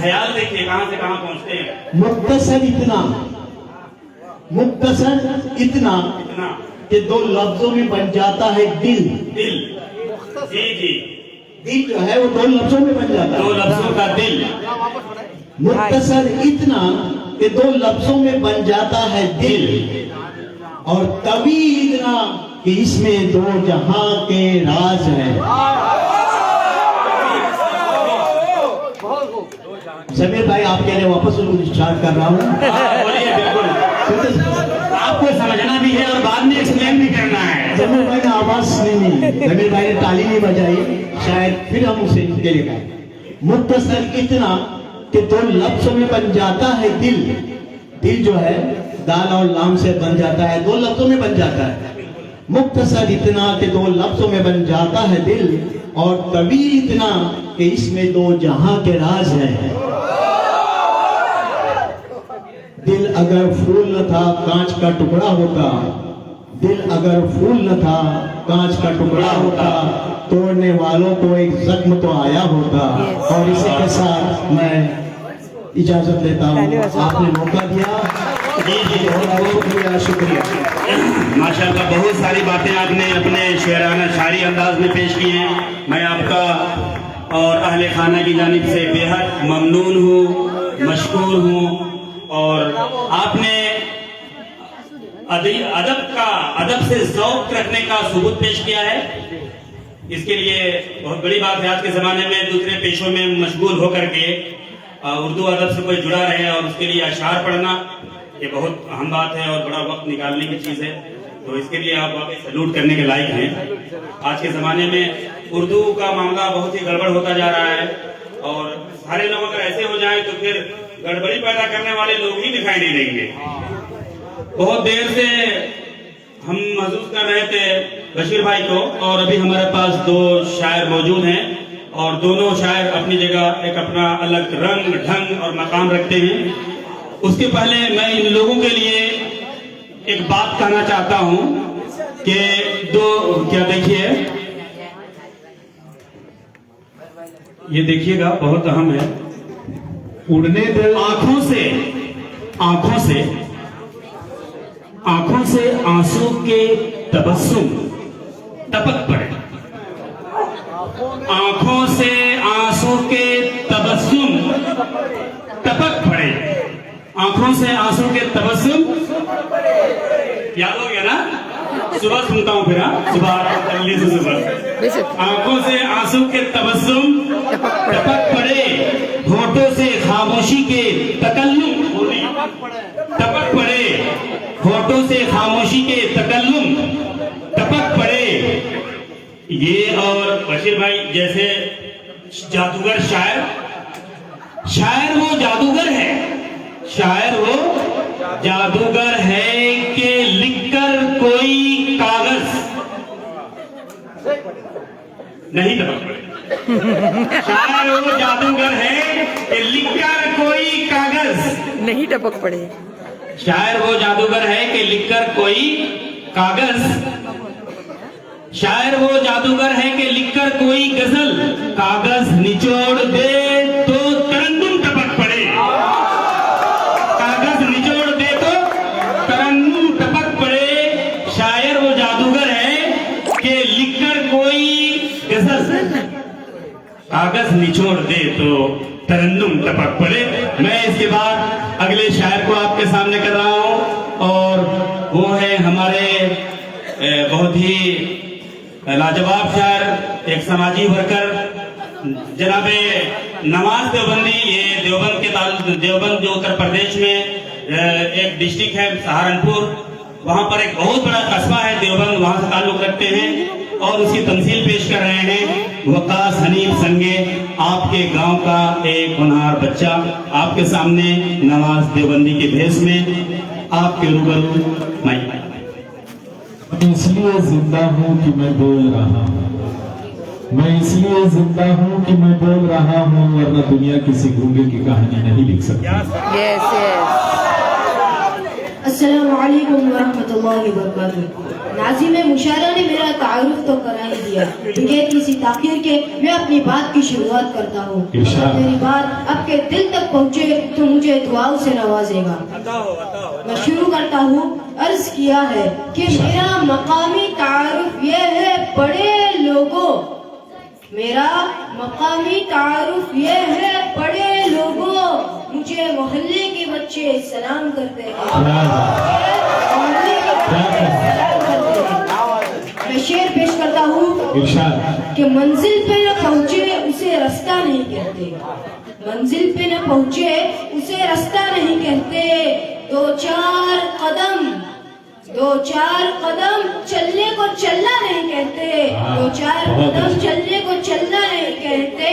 ख्याल देखिए कहां से कहां पहुंचते हैं। मुख्तसर इतना कि दो लफ्जों में बन जाता है दिल। जी दिल जो है वो दो लफ्जों में बन जाता है, दो लफ्जों का दिल। मुख्तसर इतना कि दो लफ्जों में बन जाता है दिल, और तवील इतना कि इसमें दो जहां के राज हैं। समीर भाई आपके लिए वापस उनको स्टार्ट कर रहा हूँ। बोलिए, बिल्कुल आपको समझना भी है और बाद में एक्सप्लेन भी करना है। जमीर भाई ने आवाज नहीं, जमीर भाई ने ताली नहीं बजाई, शायद फिर हम उसे के लिए कहें। मुख्तसर इतना कि दो लफ्जों में बन जाता है दिल। दिल जो है दाल और लाम से बन जाता है, दो लफ्जों में बन जाता है। मुख्तसर इतना कि दो लफ्जों में बन जाता है दिल, और तवील इतना कि इसमें दो जहां के राज हैं। दिल अगर फूल न था कांच का टुकड़ा होता, दिल अगर फूल न था कांच का टुकड़ा होता, तोड़ने वालों को एक जख्म तो आया होता। और इसी के साथ मैं इजाजत लेता हूँ। आपने मौका दिया, शुक्रिया। माशाल्लाह बहुत सारी बातें आपने अपने शेराना शायरी अंदाज में पेश की हैं। मैं आपका और अहले खाना की जानिब से बेहद ममनून हूँ, मशकूर हूँ। और आपने अदब से ज़ौक़ रखने का सबूत पेश किया है। इसके लिए बहुत बड़ी बात है। आज के ज़माने में दूसरे पेशों में मशगूल होकर के उर्दू अदब से कोई जुड़ा रहे और उसके लिए अशार पढ़ना, ये बहुत अहम बात है और बड़ा वक्त निकालने की चीज़ है। तो इसके लिए आप वाकई सैल्यूट करने के लायक हैं। आज के ज़माने में उर्दू का मामला बहुत ही गड़बड़ होता जा रहा है, और सारे लोग अगर ऐसे हो जाएं तो फिर गड़बड़ी पैदा करने वाले लोग ही दिखाई नहीं देंगे। बहुत देर से हम महसूस कर रहे थे बशीर भाई को, और अभी हमारे पास दो शायर मौजूद हैं, और दोनों शायर अपनी जगह एक अपना अलग रंग, ढंग और मकाम रखते हैं। उसके पहले मैं इन लोगों के लिए एक बात कहना चाहता हूं कि क्या देखिए, ये देखिएगा बहुत अहम है। उड़ने दे आंखों से आंसू के तबस्सुम टपक पड़े। आंखों से आंसू के तबस्सुम टपक पड़े। आंखों से आंसू के तबस्सुम याद हो गया ना? सुबह सुनता हूँ फिर, सुबह जल्दी से सुबह। आंखों से आंसू के तबस्सुम टपक पड़े, होठों से खामोशी के तकल्लुम टपक पड़े, होठों से खामोशी के तकल्लुम टपक पड़े। ये और बशीर भाई जैसे जादूगर शायर वो जादूगर है, शायर वो जादूगर है कि लिखकर कोई कागज नहीं टपक पड़े। शायर वो जादूगर है कि लिखकर कोई कागज नहीं टपक पड़े। शायर वो जादूगर है कि लिखकर कोई कागज, शायर वो जादूगर है कि लिखकर कोई गजल कागज निचोड़ दे तो तरन्नुम टपक पड़े। कागज निचोड़ दे तो तरन्नुम टपक पड़े। शायर वो जादूगर है कि लिखकर कोई गजल कागज निचोड़ दे तो तरन्नुम टपक पड़े। मैं इसके बाद अगले शायर को आपके सामने कर रहा हूं, और वो है हमारे बहुत ही लाजवाब शायर, एक समाजी वर्कर जनाबे नवाज देवबंदी। ये देवबंद जो उत्तर प्रदेश में एक डिस्ट्रिक्ट है सहारनपुर, वहाँ पर एक बहुत बड़ा कस्बा है देवबंद, वहाँ से ताल्लुक रखते हैं और उसकी तमसील पेश कर रहे हैं वकास हनीफ संगे, आपके गांव का एक होनहार बच्चा आपके सामने नवाज देवबंदी के भेष में आपके रूबरू मैं इसलिए जिंदा हूँ कि मैं बोल रहा हूँ, मैं इसलिए जिंदा हूँ कि मैं बोल रहा हूँ, वरना दुनिया किसी गूंगे की कहानी नहीं लिख सकती। Yes, yes. अस्सलाम वालेकुम वरहमतुल्लाहि वबरकातुहू। नाज़िम मुशायरा ने मेरा तारुफ तो करा ही दिया, बगैर किसी ताखीर के मैं अपनी बात की शुरुआत करता हूँ। अगर मेरी बात आपके दिल तक पहुँचे तो मुझे दुआओं से नवाजेगा। मैं शुरू करता हूँ। अर्ज किया है कि मेरा मकामी तारुफ ये है बड़े लोगों, मेरा मकामी तारुफ ये है बड़े लोगों, मुझे मोहल्ले के बच्चे सलाम करते हैं। मैं शेर पेश करता हूँ कि मंजिल पे न पहुँचे उसे रास्ता नहीं कहते, मंजिल पे न पहुँचे उसे रास्ता नहीं कहते, दो चार कदम चलने को चलना नहीं कहते, दो चार कदम चलने को चलना नहीं कहते,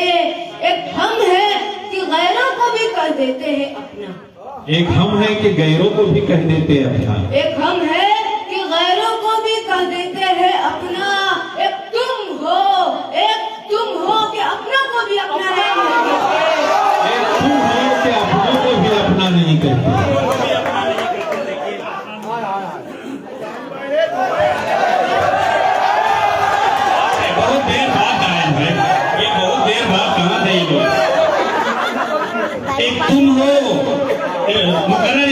एक हम है कि गैरों को भी कह देते हैं अपना, एक हम है कि गैरों को भी कह देते हैं अपना, एक हम है कि गैरों को भी कह देते हैं अपना, एक तुम हो कि अपनों को भी अपना नहीं कहते, एक तुम हो कि अपनों को भी अपना नहीं कहते। बहुत देर बाद आए भाई, ये बहुत देर बाद कहाँ थे ये लोग। एक तुम हो मुकर्रर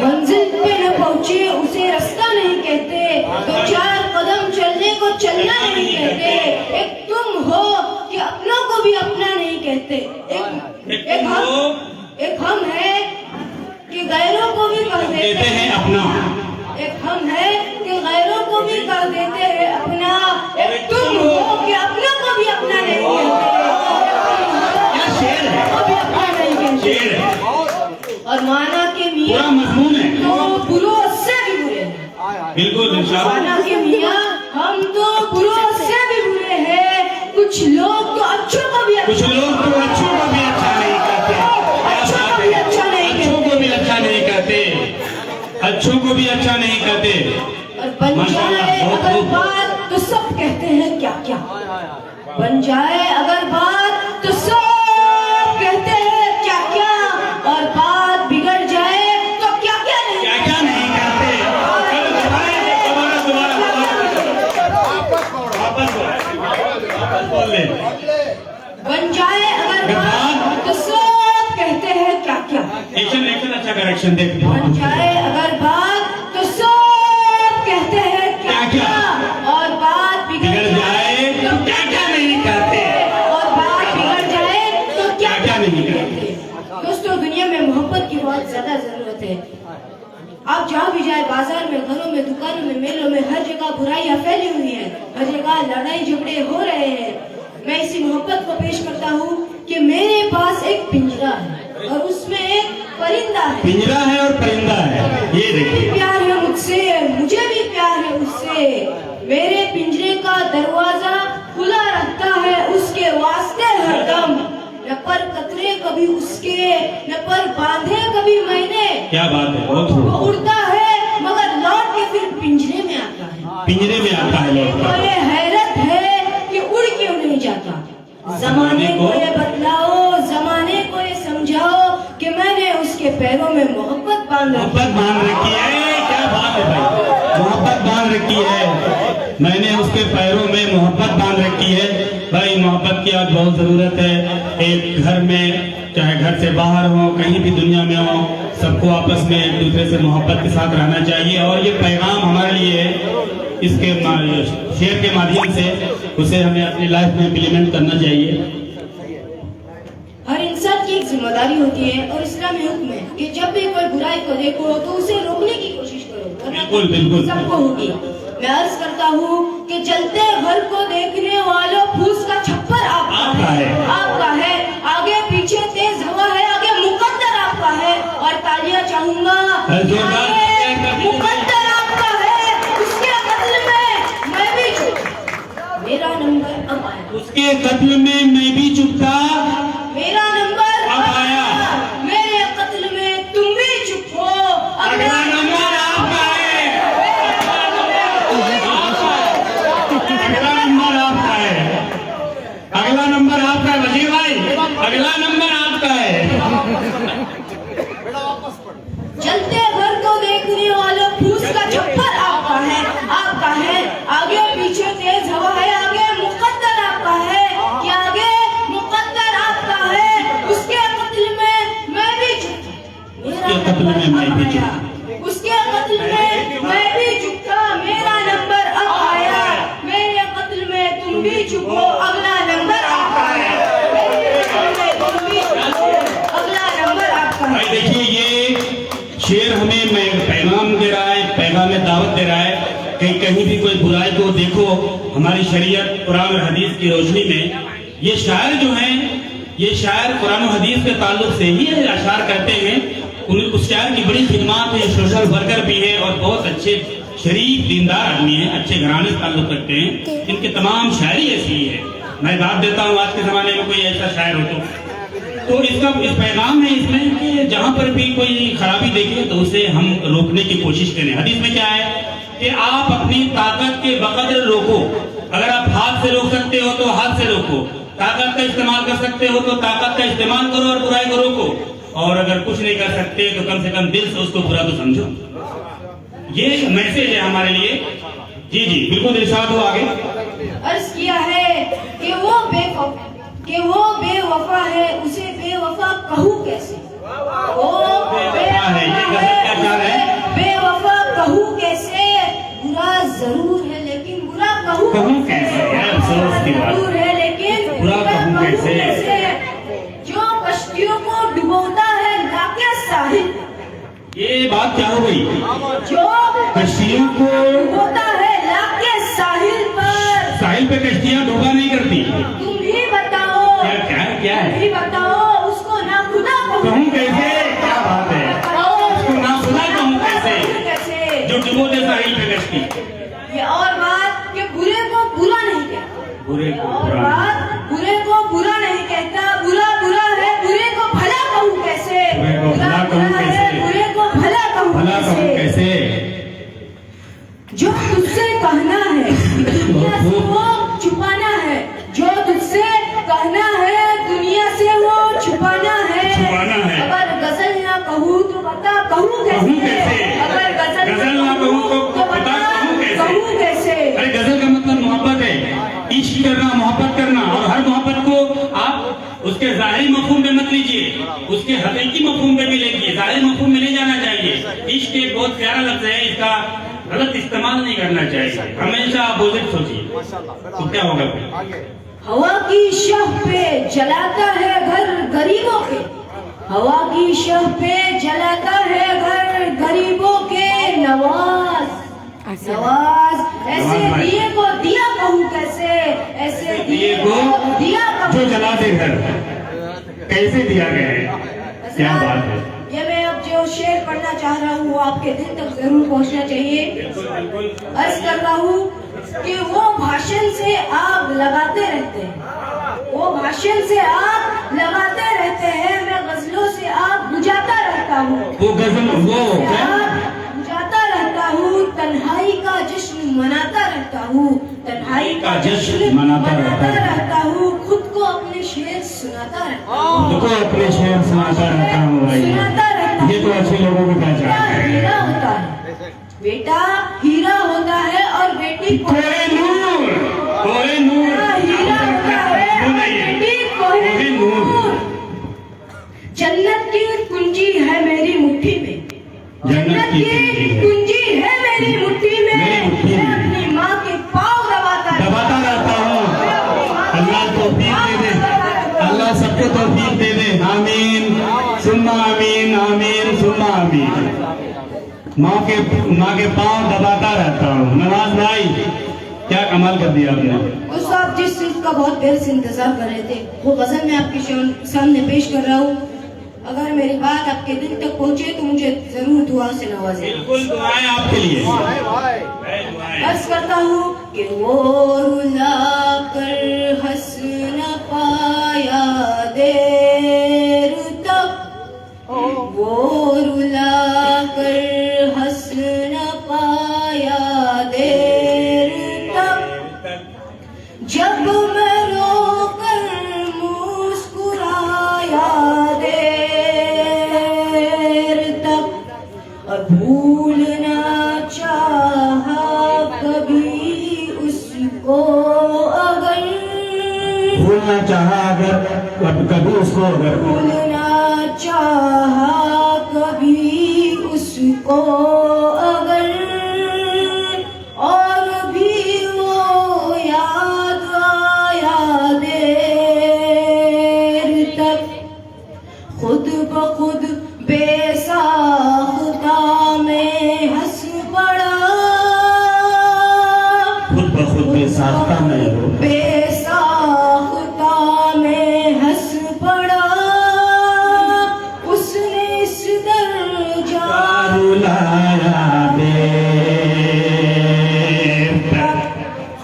मंजिल पे न पहुँचे उसे रास्ता नहीं कहते, दो चार कदम चलने को चलना नहीं कहते, एक तुम हो कि अपनों को भी अपना नहीं कहते, एक हम है कि गैरों को भी कह देते हैं अपना, एक हम है कि गैरों को भी कह देते हैं अपना, एक तुम हो कि अपनों को भी अपना नहीं कहते, शेर है, को भी अपना नहीं कहते, शेर है और माना के मियां पूरा मजमून है, तो बुरों से भी बुरे हैं, बिल्कुल माना के मियां हम तो बुरों से भी बुरे हैं, कुछ लोग तो अच्छों को भी कुछ लोग तो अच्छों को भी अच्छा नहीं कहते, अच्छों को भी अच्छा नहीं अच्छों को भी अच्छा नहीं कहते, अच्छों को भी अच्छा नहीं कहते, और बन जाए अगर बात तो सब कहते हैं क्या क्या, बन जाए अगर बात तो सब कहते हैं क्या क्या, और बात बिगड़ जाए तो क्या क्या नहीं कहते, वापस बोल ले। बन जाए अगर बात तो सब कहते हैं क्या क्या, एक्शन अच्छा करेक्शन देख, बन जाए अगर बात तो सब कहते हैं क्या क्या, और बात बिगड़ जाए तो क्या क्या नहीं कहते, और बात बिगड़ जाए तो क्या क्या नहीं कहते। दोस्तों, दुनिया में मोहब्बत की बहुत ज्यादा जरूरत है। आप जहाँ भी जाए, बाजार में, घरों में, दुकानों में, मेलों में, हर जगह बुराइयां फैली हुई है, हर जगह लड़ाई झगड़े हो रहे हैं। मैं इसी मोहब्बत को पेश करता हूँ कि मेरे पास एक पिंजरा है और उसमें एक परिंदा है, पिंजरा है और परिंदा है, ये देखिए, प्यार है मुझसे, मुझे भी प्यार है उससे, मेरे पिंजरे का दरवाजा खुला रहता है उसके वास्ते हरदम, न पर कतरे कभी उसके, न पर बांधे कभी मैंने, क्या बात है, बहुत वो उड़ता है मगर लौट के फिर पिंजरे में आता है, पिंजरे में आता है लौट और ये हैरत है कि उड़ क्यों नहीं जाता। जमाने को ये बतलाओ, जमाने को ये समझाओ कि मैंने उसके पैरों में मोहब्बत बांध रखी है। क्या बात है भाई, मोहब्बत बांध रखी है, मैंने उसके पैरों में मोहब्बत बांध रखी है। भाई मोहब्बत की आज बहुत जरूरत है। एक घर में, चाहे घर से बाहर हो, कहीं भी दुनिया में हो, सबको आपस में एक दूसरे से मोहब्बत के साथ रहना चाहिए। और ये पैगाम हमारे लिए इसके शेयर के माध्यम से उसे हमें अपनी लाइफ में इम्प्लीमेंट करना चाहिए। हर इंसान की एक जिम्मेदारी होती है और इस्लामी हुक्म है कि जब भी कोई बुराई को देखो तो उसे रोकने की कोशिश करो, बिल्कुल बिल्कुल सबको होगी। मैं अर्ज करता हूँ कि चलते घर को देखने वालों, फूस का छप्पर आपका है, आगे पीछे तेज हवा है, आगे मुकद्दर आपका है, और तालियां चाहूंगा, मुकद्दर के कत्ल में मैं भी चुप था, मेरा नंबर अब आया। मेरे कत्ल में तुम भी चुप हो, अगला नंबर आपका है, अगला नंबर आपका है, अगला नंबर आपका है वजीर भाई, अगला नंबर आपका है। जलते घर को देखने वालों फूस का छप्पर आपका है, आपका है। आगे पीछे तेज हवा है, आगे मुकद्दर आपका है, कि आगे मुकद्दर आपका है। उसके कत्ल में मैं भी चुप था, मेरा कत्ल में मैं भी चुप नंबर उसके कत्ल में मैं भी चुप था, मेरा नंबर अब आया। मेरे कत्ल में तुम भी चुप हो, अगला नंबर आपका है। मेरे कत्ल में तुम भी चुप हो, अगला नंबर आपका है। भाई देखिए, ये शेर हमें पैगाम दे रहा है, पैगाम में दावत दे रहा है कि कहीं भी कोई बुराई को देखो, हमारी शरीयत कुरान और हदीस की रोशनी में ये शायर जो हैं, ये शायर कुरान और हदीस के ताल्लुक से ही ये अशार करते हैं। उस शायर की बड़ी खिदमत है, सोशल वर्कर भी है और बहुत अच्छे शरीफ दीनदार आदमी है, अच्छे घराने से ताल्लुक रखते हैं। इनकी तमाम शायरी ऐसी ही है। मैं दाद देता हूँ आज के जमाने में कोई ऐसा शायर हो तो इसका इस पैगाम है इसमें कि जहां पर भी कोई खराबी देखे तो उसे हम रोकने की कोशिश करें। हदीस में क्या है कि आप अपनी ताकत के बकदर रोको। अगर आप हाथ से रोक सकते हो तो हाथ से रोको, ताकत का इस्तेमाल कर सकते हो तो ताकत का इस्तेमाल करो और बुराई को रोको, और अगर कुछ नहीं कर सकते तो कम से कम दिल से उसको बुरा तो समझो। ये मैसेज है हमारे लिए। जी जी बिल्कुल, इरशाद हो आगे। अर्ज किया है कि वो बेवफा है, उसे बेवफा कहूँ कैसे? वो बेवफा है, बेवफा कहूँ कैसे? बुरा जरूर है लेकिन बुरा कहूँ कैसे? अफसोस की बात, जरूर है लेकिन बुरा कहूँ कैसे? जो कश्तियों को डुबोता है लाके साहिल, ये बात क्या हो गई? जो कश्तियों को डुबोता है लाके साहिल पर, साहिल पे कश्तियां डूबा नहीं करती। तुम ही बताओ क्या है? तुम ही बताओ उसको ना खुदा कहूँ कैसे? क्या बात है, उसको ना खुदा कहूँ कैसे जो डुबो दे साहिल पे कश्ती? ये और बात कि बुरे को बुरा नहीं कहता, बुरे को और बुरा बात बुरे को बुरा नहीं कहता। बुरा बुरा है, बुरे को भला कहूँ कैसे? बुरे को भला कहूँ बुरा कैसे? है, बुरे को भला भला कहूँ कहूँ कैसे? कैसे? जो तुझसे कहना है दुनिया से वो छुपाना है, जो तुझसे कहना है दुनिया से वो छुपाना है। अगर गजल ना कहूँ तो बता कहूँ कैसे? अगर गजल ना कहूँ तो बता कहूँ कैसे? अरे गजल का मतलब मोहब्बत है, इश्क करना, मोहब्बत करना, और हर मोहब्बत को आप उसके जाहिरी मफहूम में मत लीजिए, उसके हकीकी मफहूम में भी लीजिए। जाहिरी मफहूम में ले जाना चाहिए। इश्क एक बहुत प्यारा लफ्ज है, इसका गलत इस्तेमाल नहीं करना चाहिए, हमेशा अपोजिट सोचिए तो क्या होगा फिर? हवा की शह पे जलाता है घर गरीबों के, हवा की शह पे जलाता है घर गरीबों के नवाज, नवाज। ऐसे दिए को दिया कहूँ कैसे? ऐसे दिए को दिया जो जला दे घर, कैसे दिया गया है? क्या बात है। ये मैं अब जो शेर पढ़ना चाह रहा हूँ वो आपके दिल तक जरूर पहुँचना चाहिए। अर्ज कर रहा हूँ कि वो भाषण से आग लगाते रहते हैं, वो भाषण से आग लगाते रहते हैं, मैं गजलों से आग बुझाता रहता हूँ, वो गजल वो बुझाता रहता हूँ, तन्हाई का जश्न मनाता रहता हूँ, तन्हाई का जश्न मनाता रहता हूँ, खुद को अपने शेर सुनाता रहता हूँ, खुद को अपने शेर सुनाता रहता हूँ। ये तो अच्छे लोगों की पहचान है। हीरा होता है बेटा, हीरा होता है और बेटी कोहे नूर, कोहे नूर, हीरा होता है और बेटी कोहे नूर। जन्नत की कुंजी है मेरी मुट्ठी में, जन्नत की कुंजी है मेरी मुट्ठी में, मैं अपनी माँ के पाँव दबाता रहता हूँ। अल्लाह तौफीक दे दे, अल्लाह सबको तौफीक दे दे। आमीन सुम्मा आमीन, आमीन सुम्मा आमीन। माँ के पाँव दबाता रहता हूँ। नवाज भाई क्या कमाल कर दिया आपने। दोस्तों, आप जिस चीज का बहुत देर से इंतजार कर रहे थे वो गजल मैं आपके सामने पेश कर रहा हूँ। अगर मेरी बात आपके दिल तक पहुँचे तो मुझे जरूर दुआ से नवाजें। बिल्कुल दुआएं आपके लिए। अर्ज करता हूँ कि वो रुला कर हंस भूलना चाहा अगर कभी उसको अगर भूलना चाहा कभी उसको अगर और भी वो याद आया देर तक खुद ब खुद बेसाख्ता में हंस पड़ा खुद ब खुद बेसाख्ता में हो बेसाख्ता में हंस पड़ा उसने इस दर्जा रुलाया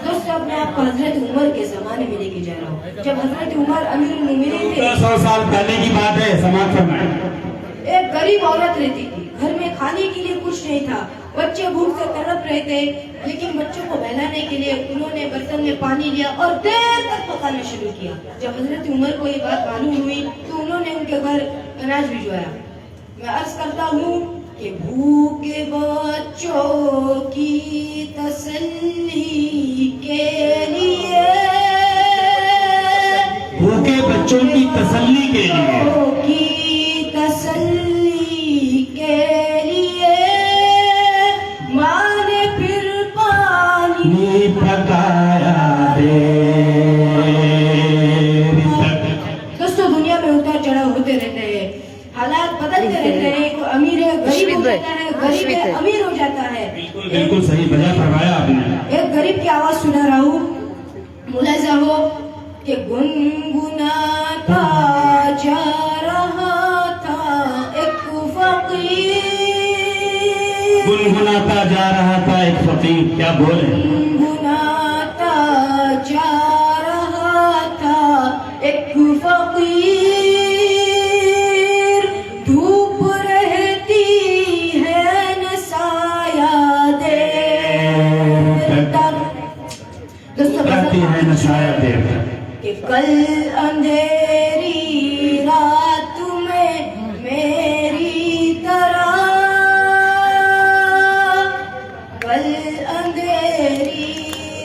दोस्तों अब मैं आपको हजरत उमर के जमाने में लेके जा रहा हूँ जब हजरत उमर अमीरुल मोमिनीन थे 100 साल पहले की बात है समाप्त फरमाएं। एक गरीब औरत रहती थी घर में खाने के लिए कुछ नहीं था बच्चे भूख से तड़प रहे थे लेकिन बच्चों को बहलाने के लिए उन्होंने बर्तन में पानी लिया और देर तक पकाना शुरू किया जब हजरत उमर को ये बात मालूम हुई तो उन्होंने उनके घर अनाज भिजवाया मैं अर्ज करता हूँ कि भूखे बच्चों की तसल्ली के लिए भूखे बच्चों की तसल्ली के लिए की तसल्ली के लिए माँ ने फिर पानी पकाया दोस्तों दुनिया में उतार चढ़ाव होते रहते हैं हालात बदलते रहते हैं कोई अमीर है गरीब हो जाता है गरीब है अमीर हो जाता है बिल्कुल सही बजा फरमाया आपने। एक गरीब की आवाज सुना रहा हूँ मुलाजा हो कि गुनगुनाता जा रहा था एक फकीर गुनगुनाता जा रहा था एक फकीर क्या बोले गुनगुनाता जा रहा था एक फकीर धूप रहती है न साया देर तक दोस्तों रहती है न साया देर तक कि कल अंधेरी रात में मेरी तरह कल अंधेरी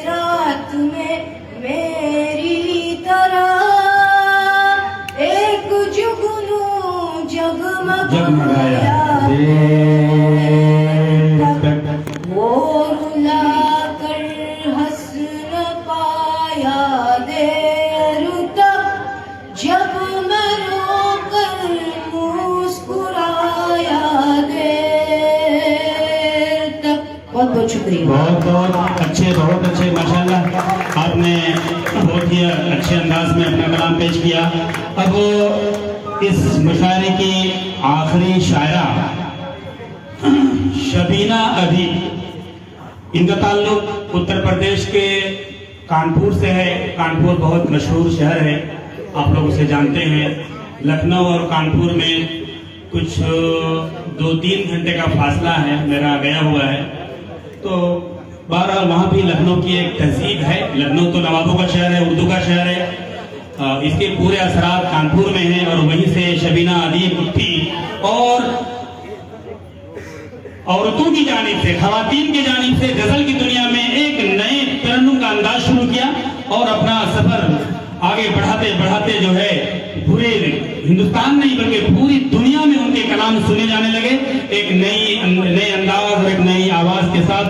रात में मेरी तरह एक जुगनू जगमगाया वो रुला कर हंस न पाया देर तक जब मैं रोकर मुस्कुराया देर तक बहुत बहुत शुक्रिया बहुत अच्छे माशाल्लाह आपने बहुत ही अच्छे अंदाज में अपना कलाम पेश किया। अब इस मुशायरे की आखिरी शायरा शबीना अदीब इनका ताल्लुक उत्तर प्रदेश के कानपुर से है। कानपुर बहुत मशहूर शहर है आप लोग उसे जानते हैं। लखनऊ और कानपुर में कुछ 2-3 घंटे का फासला है मेरा गया हुआ है। तो बहरहाल वहाँ भी लखनऊ की एक तहजीब है। लखनऊ तो नवाबों का शहर है उर्दू का शहर है। इसके पूरे असरात कानपुर में हैं और वहीं से शबीना अदीब उठी और औरतों की जानिब से खवातीन की जानिब से गजल की दुनिया में एक नए तरन्नुम का अंदाज शुरू किया और अपना सफर आगे बढ़ाते बढ़ाते जो है पूरे हिंदुस्तान नहीं बल्कि पूरी दुनिया में उनके कलाम सुने जाने लगे एक नए अंदाज और एक नई आवाज के साथ।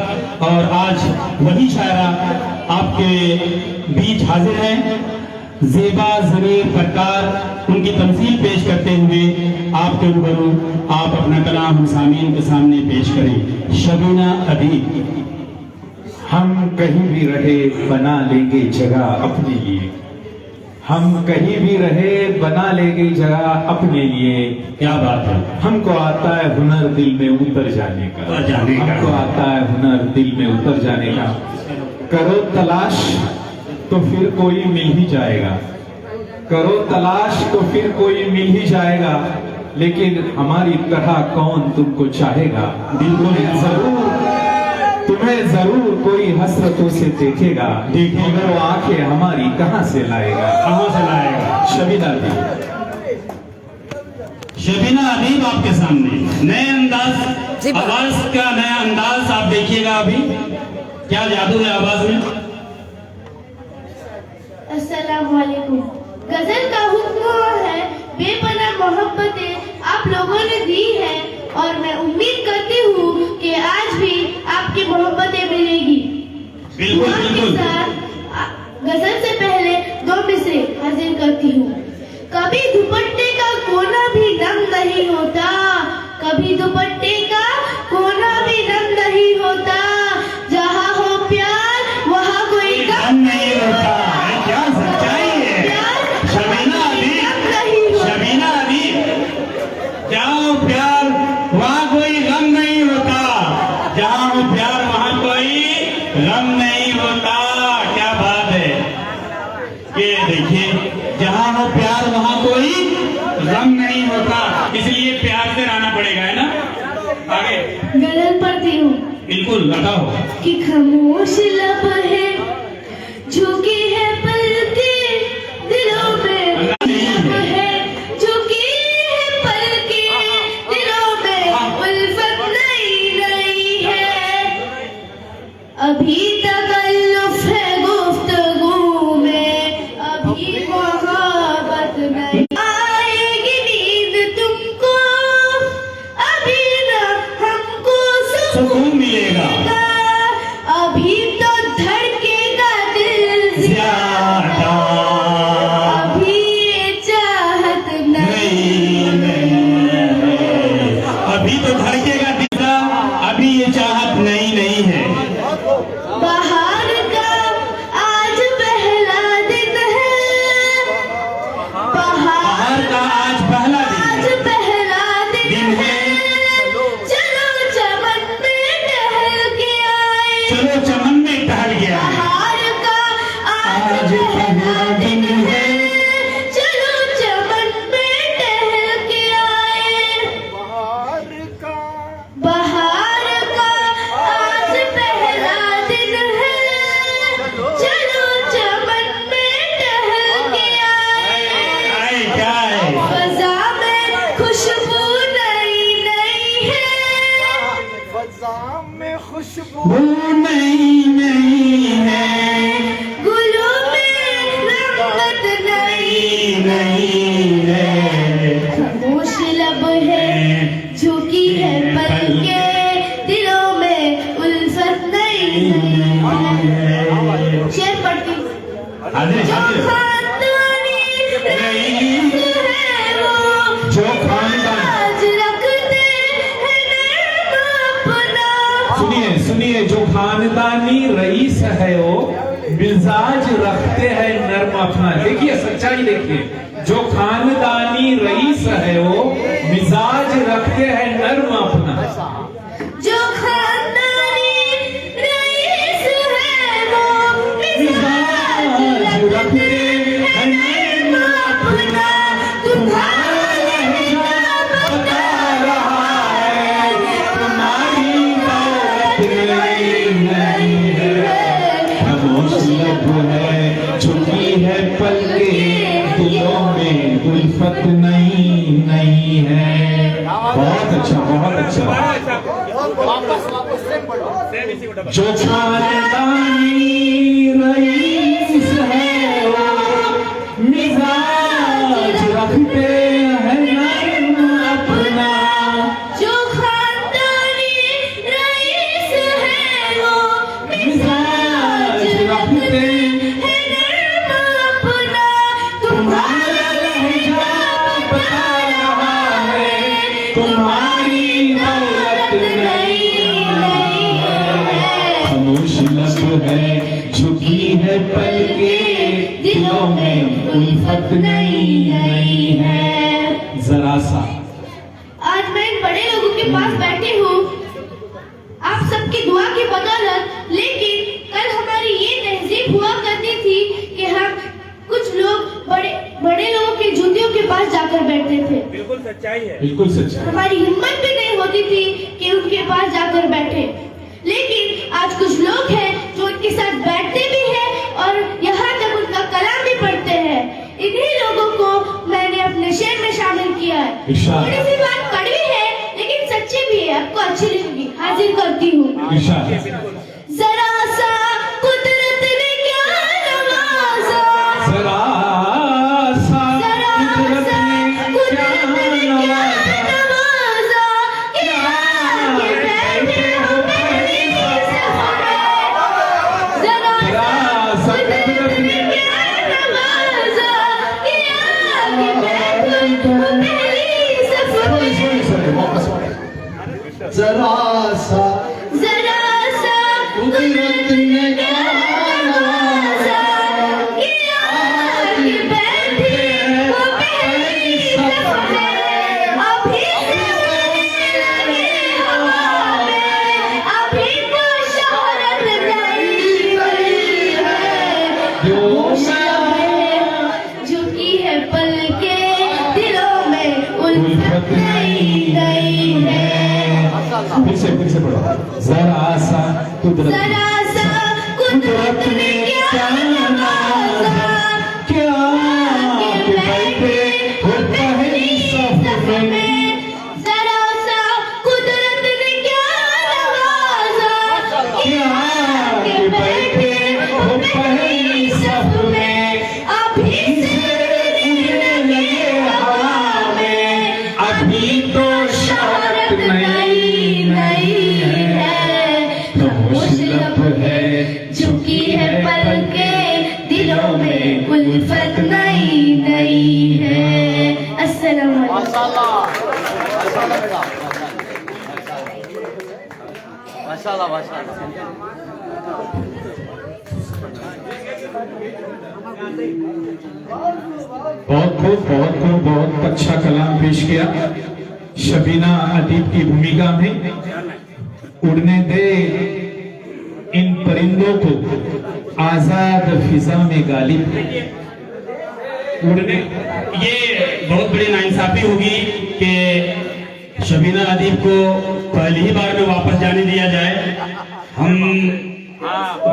और आज वही शायरा आपके बीच हाजिर है ज़ेबा ज़मीर फटकार उनकी तमसील पेश करते हुए आपके रूबरू आप अपना कलाम हम सामीन के सामने पेश करें। शबीना अदीब। हम कहीं भी रहे बना लेंगे जगह अपने लिए, हम कहीं भी रहे बना लेंगे जगह अपने लिए। क्या बात है। हमको आता है हुनर दिल में उतर जाने का, हमको आता है हुनर दिल में उतर जाने का। करो तलाश तो फिर कोई मिल ही जाएगा, करो तलाश तो फिर कोई मिल ही जाएगा, लेकिन हमारी तरह कौन तुमको चाहेगा। तुम्हें जरूर कोई हसरतों से देखेगा, मगर वो आंखें हमारी कहाँ से लाएगा, कहाँ से लाएगा। शबीना अदीब। शबीना अदीब आपके सामने नए अंदाज, आवाज का नया अंदाज आप देखिएगा। अभी क्या जादू है आवाज में। अस्सलाम वालेकुम। दुआओं ने दी है और मैं उम्मीद करती हूँ कि आज भी आपकी मोहब्बतें मिलेगी। बिल्कुल दुआ के बिल्कुल। साथ गजल से पहले 2 मिसरे हाजिर करती हूँ। कभी दुपट्टे का कोना भी नम नहीं होता, कभी दुपट्टे का कोना भी नम नहीं होता, जहाँ हो प्यार वहाँ कोई गम नहीं होता। क्या सच्चाई है शबीना अभी, शबीना अभी, जहाँ प्यार वहाँ कोई गम नहीं होता, जहाँ हो प्यार वहाँ कोई गम नहीं होता। क्या बात है, ये देखिए, जहाँ हो प्यार वहाँ कोई गम नहीं होता, इसलिए प्यार से रहना पड़ेगा, है ना। आगे गजल पढ़ती हूँ। बिल्कुल बताओ। कि खामोश लब है, झुकी है पलकें दिलों में, लब है, झुकी है पलकें दिलों में, उल्फत नई नई है, अभी तकल्लुफ है गुफ्तगू में, अभी मोहब्बत नहीं आएगी नींद तुमको, अभी ना हमको सुकून मिलेगा, अभी तो धड़केगा दिल ज्यादा, अभी ये चाहत नहीं, अभी तो धड़केगा दिल, अभी ये चाहत नहीं नहीं है। बाहर का आज पहला दिन है, बाहर का आज पहला आज पहला दिन है, चलो चमन में टहल के आए, चलो चमन में टहल गया है। बाहर का आज पहला दिन है, चलो चमन में टहल के आए, बाहर का आज पहला दिन है, चलो चमन में टहल के आए, आए क्या है, फजा में खुशबू नई नई है, वो नहीं नहीं है, गुलों में रंगत नई नहीं है, खामोश लब है, झुकी है पलकें दिलों में, उल्फत नई नई है। शेर पढ़ती हूँ। हाजिर जो हाजिर। खानदानी रईस है वो, जो खानदान, आज रखते हैं नैन अपना, सुनिए सुनिए, जो खानदानी रईस है वो मिजाज रखते हैं नर्म अपना। देखिए सच्चाई देखिए, जो खानदानी रईस है वो मिजाज रखते हैं नर्म अपना, जो खानदानी रईस है वो मिजाज रखते हैं नैन अपना, तुम्हारा लहजा बता रहा है, तुम्हारी बात नहीं नहीं है, खामोश लब है, झुकी है पलकें दिलों में, उल्फत नहीं नहीं है। बहुत अच्छा बहुत अच्छा। जो खानदानी रईस है वो मिजाज रखते हैं नर्म अपना, जो खानदानी रईस है वो मिजाज रखते हैं नर्म अपना, तुम्हारा लहजा बता रहा है, तुम्हारी दौलत नहीं नहीं है, खामोश लब है, झुकी है पलकें दिलों में, उल्फत नहीं नहीं है। जरा सा आज मैं इन बड़े लोगों के पास बैठी हूँ आप सबकी दुआ की बदौलत, लेकिन कल हमारी ये तहजीब हुआ करती थी कि हम कुछ लोग बड़े बड़े लोगों के जूतियों के पास जाकर बैठते थे। बिल्कुल सच्चा है। हमारी हिम्मत भी नहीं होती थी कि उनके पास जाकर बैठे, लेकिन आज कुछ लोग हैं जो उनके साथ बैठते भी हैं और यहाँ तक उनका कलाम भी पढ़ते हैं। इन्हीं लोगों को मैंने अपने शेर में शामिल किया है। इरशाद। थोड़ी सी बात कड़वी है लेकिन सच्ची भी है, आपको अच्छी लगेगी। हाजिर करती हूँ। इरशाद। जरा सा कुदरत ने क्या नवाजा, जरा सा कुदरत ने क्या नवाजा, जरा सा कुदरत जरा सा कुदरत ने क्या नवाजा, क्या के बैठे हो पहली सफ में, जरा सा कुदरत ने क्या नवाजा, क्या के बैठे हो पहली सफ में, अभी से उड़ने लगे हवा में, अभी तो शौकत नई नई है, खामोश लब है झुकी है पलके, दिलों में उल्फत नई नई है। अस्सलाम वालेकुम। बहुत अच्छा कलाम पेश किया। शबीना अदीब की भूमिका में उड़ने दे इन परिंदों को, आजाद फिजा में गालिब उड़ने। ये बहुत बड़ी नाइंसाफी होगी कि शबीना अदीब को पहली ही बार में वापस जाने दिया जाए। हम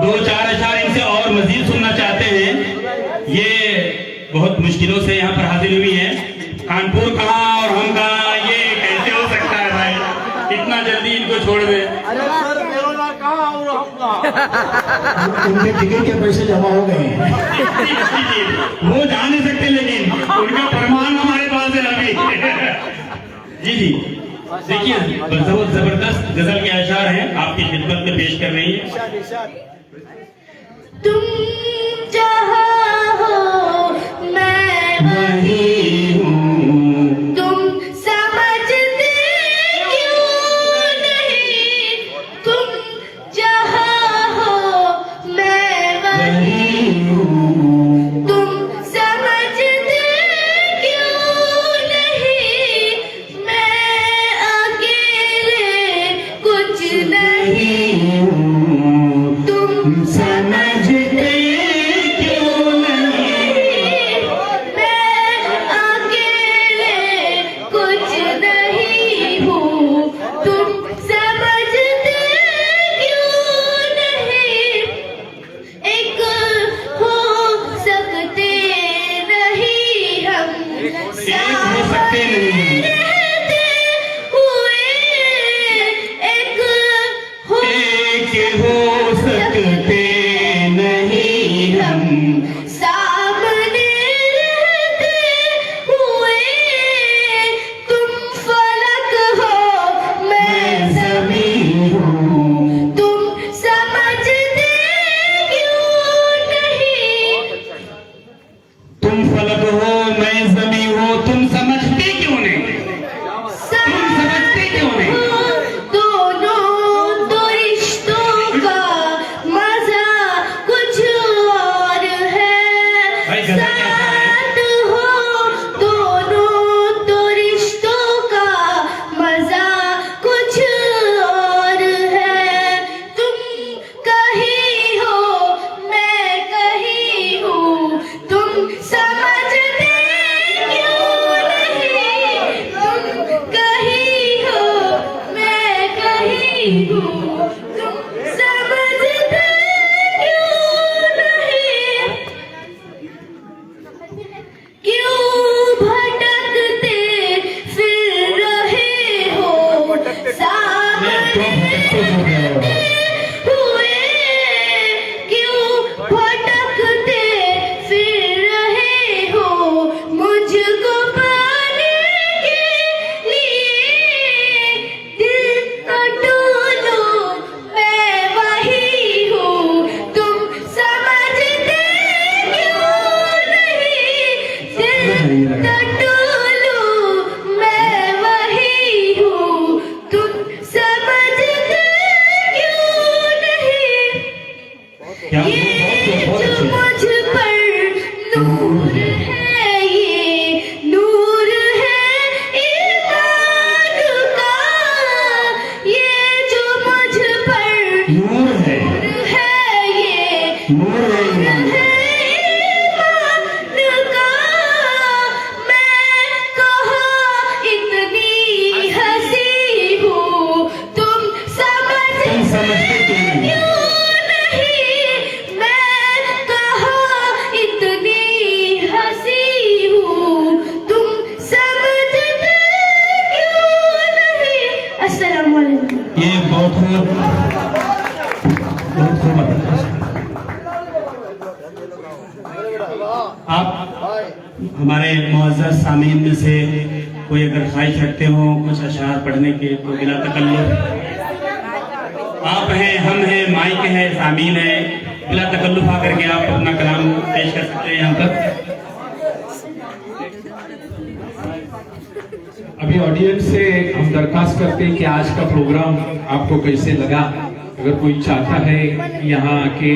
2-4 अशार इनसे और मजीद सुनना चाहते हैं। ये बहुत मुश्किलों से यहाँ पर हाजिर हुई है। कानपुर कहाँ और हम कहाँ, ये कैसे हो सकता है भाई, इतना जल्दी इनको छोड़ दे। उनके टिकट के पैसे जमा हो गए हैं। वो जा नहीं सकते, लेकिन उनका प्रमाण हमारे पास है अभी। जी जी, देखिए बहुत जबरदस्त गजल के अशार हैं, आपकी खिदमत में पेश कर रही है। तुम जहाँ हो मैं वहीं हूँ, तुम समझते क्यों नहीं, तुम जहाँ हो मैं वहीं हूँ, तुम समझते क्यों नहीं, मैं अकेले कुछ नहीं हूँ, तुम समझते क्यों नहीं, मैं अकेले कुछ नहीं हूँ, तुम समझते क्यों नहीं, एक हो सकते नहीं हम, सकते नहीं, रहते हुए एक हो सकते नहीं हम, सामने रहते हुए, तुम फलक हो मैं ज़मीं हूँ, तुम समझते क्यों नहीं, तुम फलक हो मैं जमी हूँ, तुम समझते क्यों नहीं, तुम समझते क्यों नहीं। दोनों दो रिश्तों का मजा कुछ और है, भाई गजल कैसा है? साथ हो दोनों दो रिश्तों का मजा कुछ और है, तुम कहीं हो मैं कहीं हूँ, तुम समझते क्यों नहीं, तुम कहीं हो मैं कहीं हूँ, तुम समझते क्यों नहीं, क्यों भटकते फिर रहे हो सामने हुए, क्यों भटकते फिर रहे हो मुझको पाने के लिए, दिल का टोलो मैं वही हूँ, तुम समझते क्यों नहीं, दिल का टोलो मैं वही हूँ, तुम समझते क्यों नहीं, क्या ये बहुत जो अच्छे। मुझ पर नूर है, ये नूर है ईमान का, ये जो मुझ पर नूर है, ये नूर है ईमान का। ईमान का, मैं कहाँ इतनी हंसी हूँ, तुम समझते समझते क्यों नहीं? ये बहुत खूब आप हमारे मुअज़्ज़ज़ सामीन में से कोई अगर ख्वाहिश रखते हो कुछ अशआर पढ़ने के तो बिला तकल्लुफ़ आप हैं, हम हैं, माइक है, सामीन है, बिला तकल्लुफ़ आकर के आप अपना कलाम पेश कर सकते हैं यहाँ पर। अभी ऑडियंस से हम दरखास्त करते हैं कि आज का प्रोग्राम आपको कैसे लगा। अगर कोई चाहता है कि यहाँ आके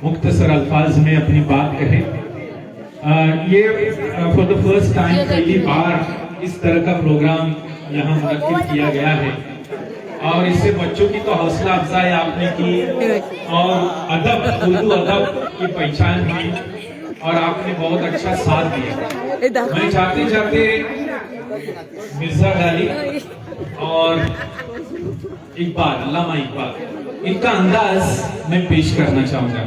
मुख्तसर अल्फाज में अपनी बात कहे। ये फॉर द फर्स्ट टाइम पहली बार इस तरह का प्रोग्राम यहाँ मुनक्किद किया गया है और इससे बच्चों की तो हौसला अफजाई आपने की और अदब, उर्दू अदब की पहचान की और आपने बहुत अच्छा साथ दिया। मैं चाहते मिर्जा गाली और इकबाल, अल्लामा इकबाल, इनका अंदाज मैं पेश करना चाहूंगा।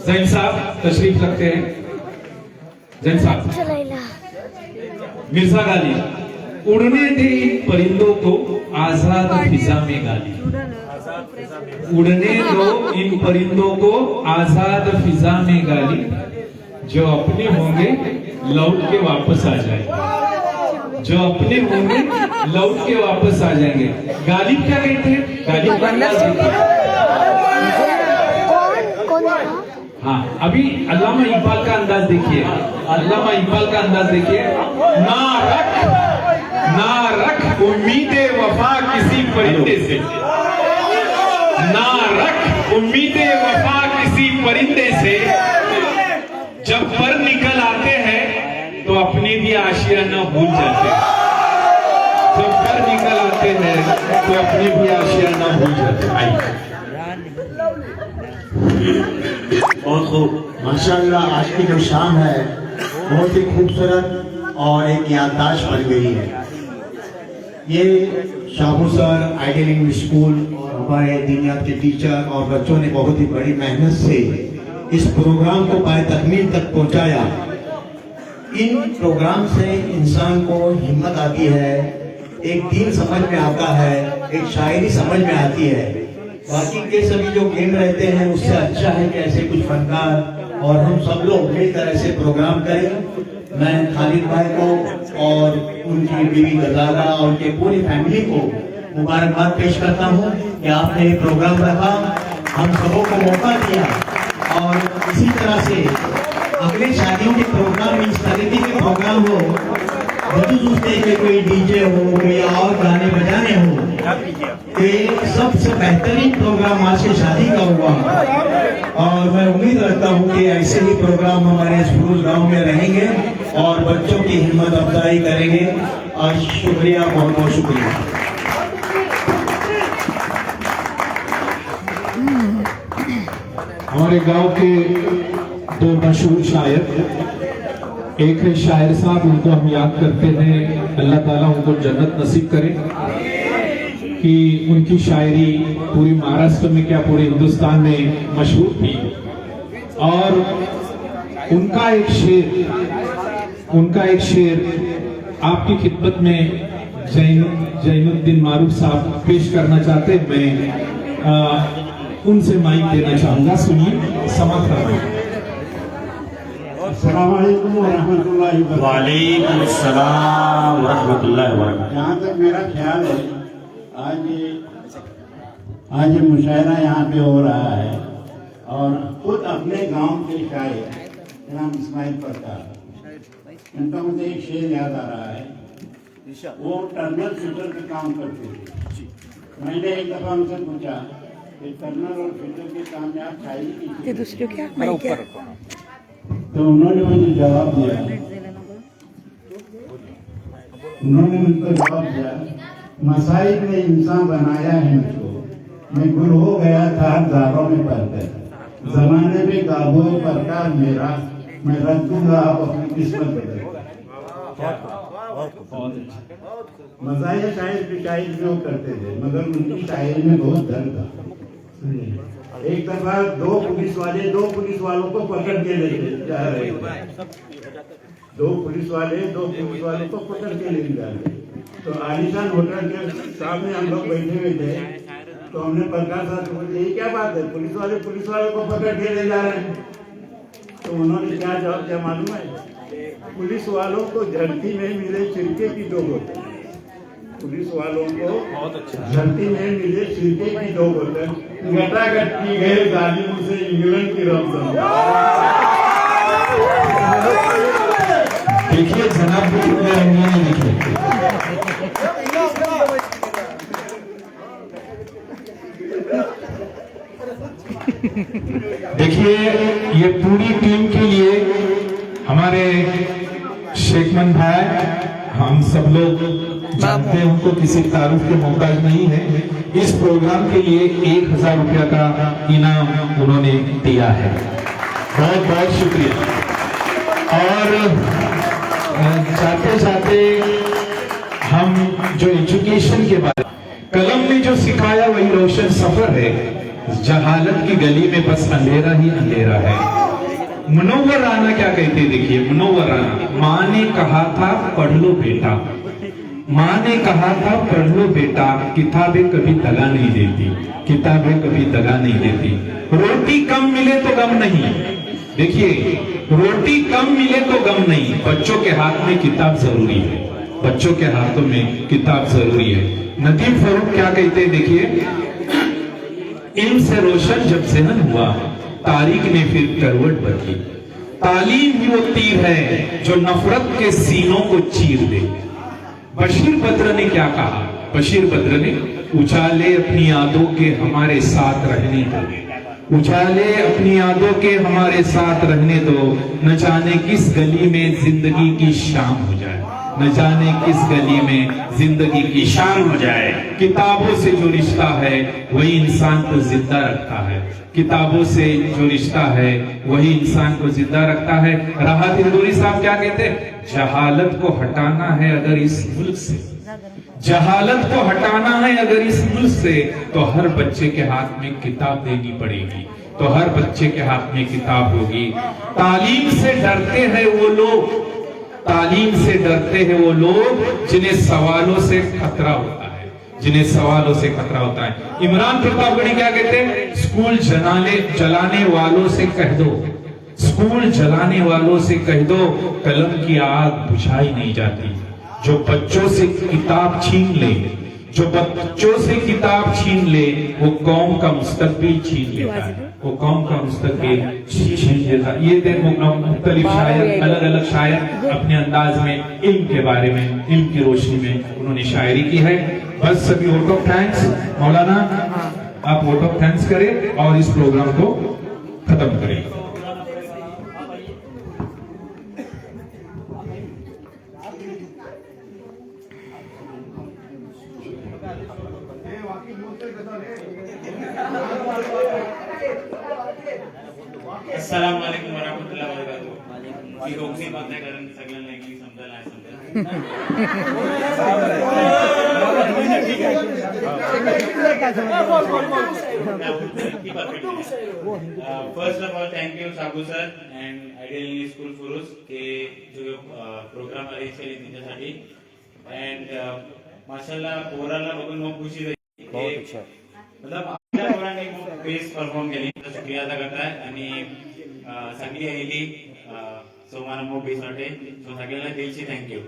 जैन साहब तशरीफ रखते हैं। जैन साहब। मिर्जा गाली, उड़ने दे इन परिंदों को आजाद फिजा में गाली, उड़ने दो इन परिंदों को आजाद फिजा में गाली, जो अपने होंगे लौट के वापस आ जाएंगे, जो अपने होंगे लौट के वापस आ जाएंगे। गालिब क्या कहते हैं? गालिब का अंदाज हाँ, अभी अल्लामा इकबाल का अंदाज देखिए, अल्लामा इकबाल का अंदाज देखिए। ना रख उम्मीदे वफा किसी परिंदे से, ना रख उम्मीदे वफा किसी परिंदे से, जब पर निकल आते हैं तो अपने भी आशियाना भूल जाते हैं, जब पर निकल आते हैं तो अपने भी आशियाना भूल जाते हैं। बहुत खूब, माशाअल्लाह। आज की जो शाम है बहुत ही खूबसूरत और एक याददाश्त बन गई है। ये Shahu sir, ideal English school और हमारे दीनियात के टीचर और बच्चों ने बहुत ही बड़ी मेहनत से इस प्रोग्राम को पाए तकमील तक पहुंचाया। इन प्रोग्राम से इंसान को हिम्मत आती है, एक दीन समझ में आता है, एक शायरी समझ में आती है। बाकी के सभी जो गेम रहते हैं उससे अच्छा है कि ऐसे कुछ फनकार और हम सब लोग मिलकर ऐसे प्रोग्राम करें। मैं खालिद भाई को और उनकी बीवी गजाला और उनके पूरी फैमिली को मुबारकबाद पेश करता हूँ कि आपने ये प्रोग्राम रखा, हम सबों को मौका दिया और इसी तरह से अगले शादियों के प्रोग्राम इस तरीके के प्रोग्राम हो, दूसरे के कोई डीजे हो, कोई और गाने बजाने हो, कि सबसे बेहतरीन प्रोग्राम आज से शादी का हुआ। और मैं उम्मीद रखता हूँ कि ऐसे ही प्रोग्राम हमारे फुरूज गांव में रहेंगे और बच्चों की हिम्मत अफजाई करेंगे। और शुक्रिया, बहुत बहुत शुक्रिया। हमारे गांव के दो मशहूर शायर, एक है शायर साहब, उनको हम याद करते हैं, अल्लाह ताला उनको जन्नत नसीब करे कि उनकी शायरी पूरी महाराष्ट्र में क्या पूरे हिंदुस्तान में मशहूर थी। और उनका एक शेर आपकी खिदमत में जैनुद्दीन मारूफ साहब पेश करना चाहते हैं। मैं उनसे माइक देना चाहूंगा, सुनिए, समाप्त करवाइए। अस्सलाम वालेकुम रहमतुल्लाहि व बरकातहू। वालेकुम अस्सलाम व रहमतुल्लाहि व बरकातहू। जहाँ तक मेरा ख्याल है, आज ये मुशायरा यहाँ पे हो रहा है और खुद अपने गांव के शायर जनाब इस्माइल प्रताप, उनका मुझे एक शेर याद आ रहा है। वो टर्नर फिटर का काम करते थे। मैंने एक दफा उनसे पूछा कि टर्नर और फिटर के काम में आप शायरी दूसरे क्या माइक क्या? तो उन्होंने मुझे जवाब दिया, मसाइब ने इंसान बनाया है मुझको, मैं गुल हो गया था हजारों में पढ़कर, जमाने में गाबो प्रकार मेरा, मैं रख दूंगा आप अपनी किस्मत बदल। मज़ाहिया शायर की शायरी भी वो करते थे, मगर उनकी शायरी में बहुत दर्द था। एक दफा दो पुलिस वालों को पकड़ के ले जा रहे थे। दो पुलिस वालों को पकड़ के ले जा रहे थे। तो आलिशान होटल के सामने हम लोग बैठे हुए थे, तो हमने प्रकाश साहब को पूछा, ये क्या बात है, पुलिस वाले को पकड़ के ले जा रहे हैं? तो उन्होंने क्या जवाब दिया मालूम है? पुलिस वालों को धरती में मिले सिरके की 2 बोतल, पुलिस वालों को धरती में मिले सिरके की 2 बोतल, गटागट की गए जालिमों से इंग्लैंड की रमजान। देखिए जनाब को कितने रंगीन लिखे। देखिए ये पूरी टीम के लिए हमारे शेखमन भाई, हम सब लोग जानते हैं उनको, किसी तारुफ के मोहताज नहीं है। इस प्रोग्राम के लिए 1000 रुपया का इनाम उन्होंने दिया है, बहुत बहुत शुक्रिया। और जाते जाते हम जो एजुकेशन के बारे में, कलम ने जो सिखाया वही रोशन सफर है, जहालत की गली में बस अंधेरा ही अंधेरा है। मुनव्वर राना क्या कहते, देखिए मुनव्वर राना, माँ ने कहा था पढ़ लो बेटा, माँ ने कहा था पढ़ लो बेटा, किताबें कभी दगा नहीं देती, किताबें कभी दगा नहीं देती। रोटी कम मिले तो गम नहीं, देखिए रोटी कम मिले तो गम नहीं, बच्चों के हाथ में किताब जरूरी है, बच्चों के हाथों में किताब जरूरी है। नदीम फरूक क्या कहते हैं, देखिए इल्म से रोशन जब ज़हन हुआ, तारीख ने फिर करवट बदली। तालीम ही वो तीर है जो नफरत के सीनों को चीर दे। बशीर बद्र ने क्या कहा, बशीर बद्र ने, उजाले अपनी यादों के हमारे साथ रहने दो, उजाले अपनी यादों के हमारे साथ रहने दो, न जाने किस गली में जिंदगी की शाम हो जाए, न जाने किस गली में जिंदगी की शाम हो जाए। किताबों से जो रिश्ता है वही इंसान को जिंदा रखता है, किताबों से जो रिश्ता है वही इंसान को जिंदा रखता है। राहत इंदौरी साहब क्या कहते हैं, जहालत को हटाना है अगर इस मुल्क से, जहालत को हटाना है अगर इस मुल्क से, तो हर बच्चे के हाथ में किताब देनी पड़ेगी, तो हर बच्चे के हाथ में किताब होगी। तालीम से डरते हैं वो लोग, तालीम से डरते हैं वो लोग जिन्हें सवालों से खतरा होता है, जिन्हें सवालों से खतरा होता है। इमरान प्रतापगढ़ी क्या कहते हैं, स्कूल जलाने वालों से कह दो, स्कूल जलाने वालों से कह दो, कलम की आग बुझाई नहीं जाती। जो बच्चों से किताब छीन ले, जो बच्चों से किताब छीन ले, वो कौम का मुस्तकबिल छीन लेता है, वो कौम का मुस्तकबिल छीन लेता है। ये मुख्तलिफ शायर, अलग अलग शायर अपने अंदाज में इल्म के बारे में, इल्म की रोशनी में उन्होंने शायरी की है। बस सभी वोट ऑफ थैंक्स, मौलाना आप वोट ऑफ थैंक्स करें और इस प्रोग्राम को खत्म करें। अस्सलाम वालेकुम वरहमतुल्लाहि वबरकातुहू। मी रोखी बातें कारण सगळ्यांना इंग्लिश समजायला आहे first of all thank you Sabu sir and ideal English school Phurus के जो प्रोग्राम अरेंज केले त्यांच्यासाठी एंड माशाल्लाह पोराला बघून खूप खुशी झाली, मतलब आपल्या पोरांनी खूप बेस्ट परफॉर्म केली, शुक्रिया अदा करताय आणि सगळी आयली सो मला खूप बेस्ट वाटते, सो सगळ्यांना दिलची थँक्यू।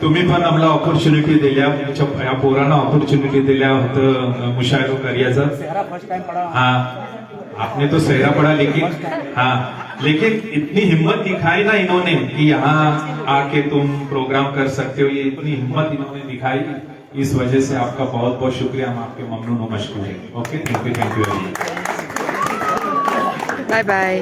तुम्ही पण आम्हाला ऑपॉर्च्युनिटी दिल्या, या पोरांना ऑपॉर्च्युनिटी दिल्या होतं मुशायरो करियाचा। हाँ आपने तो सहरा पढ़ा, लेकिन हाँ लेकिन इतनी हिम्मत दिखाई ना इन्होंने कि यहाँ आके तुम प्रोग्राम कर सकते हो, ये इतनी हिम्मत इन्होंने दिखाई, इस वजह से आपका बहुत बहुत शुक्रिया, हम आपके ममनून और मशकूर हैं। Okay, thank you very much, bye bye.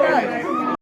Thank you.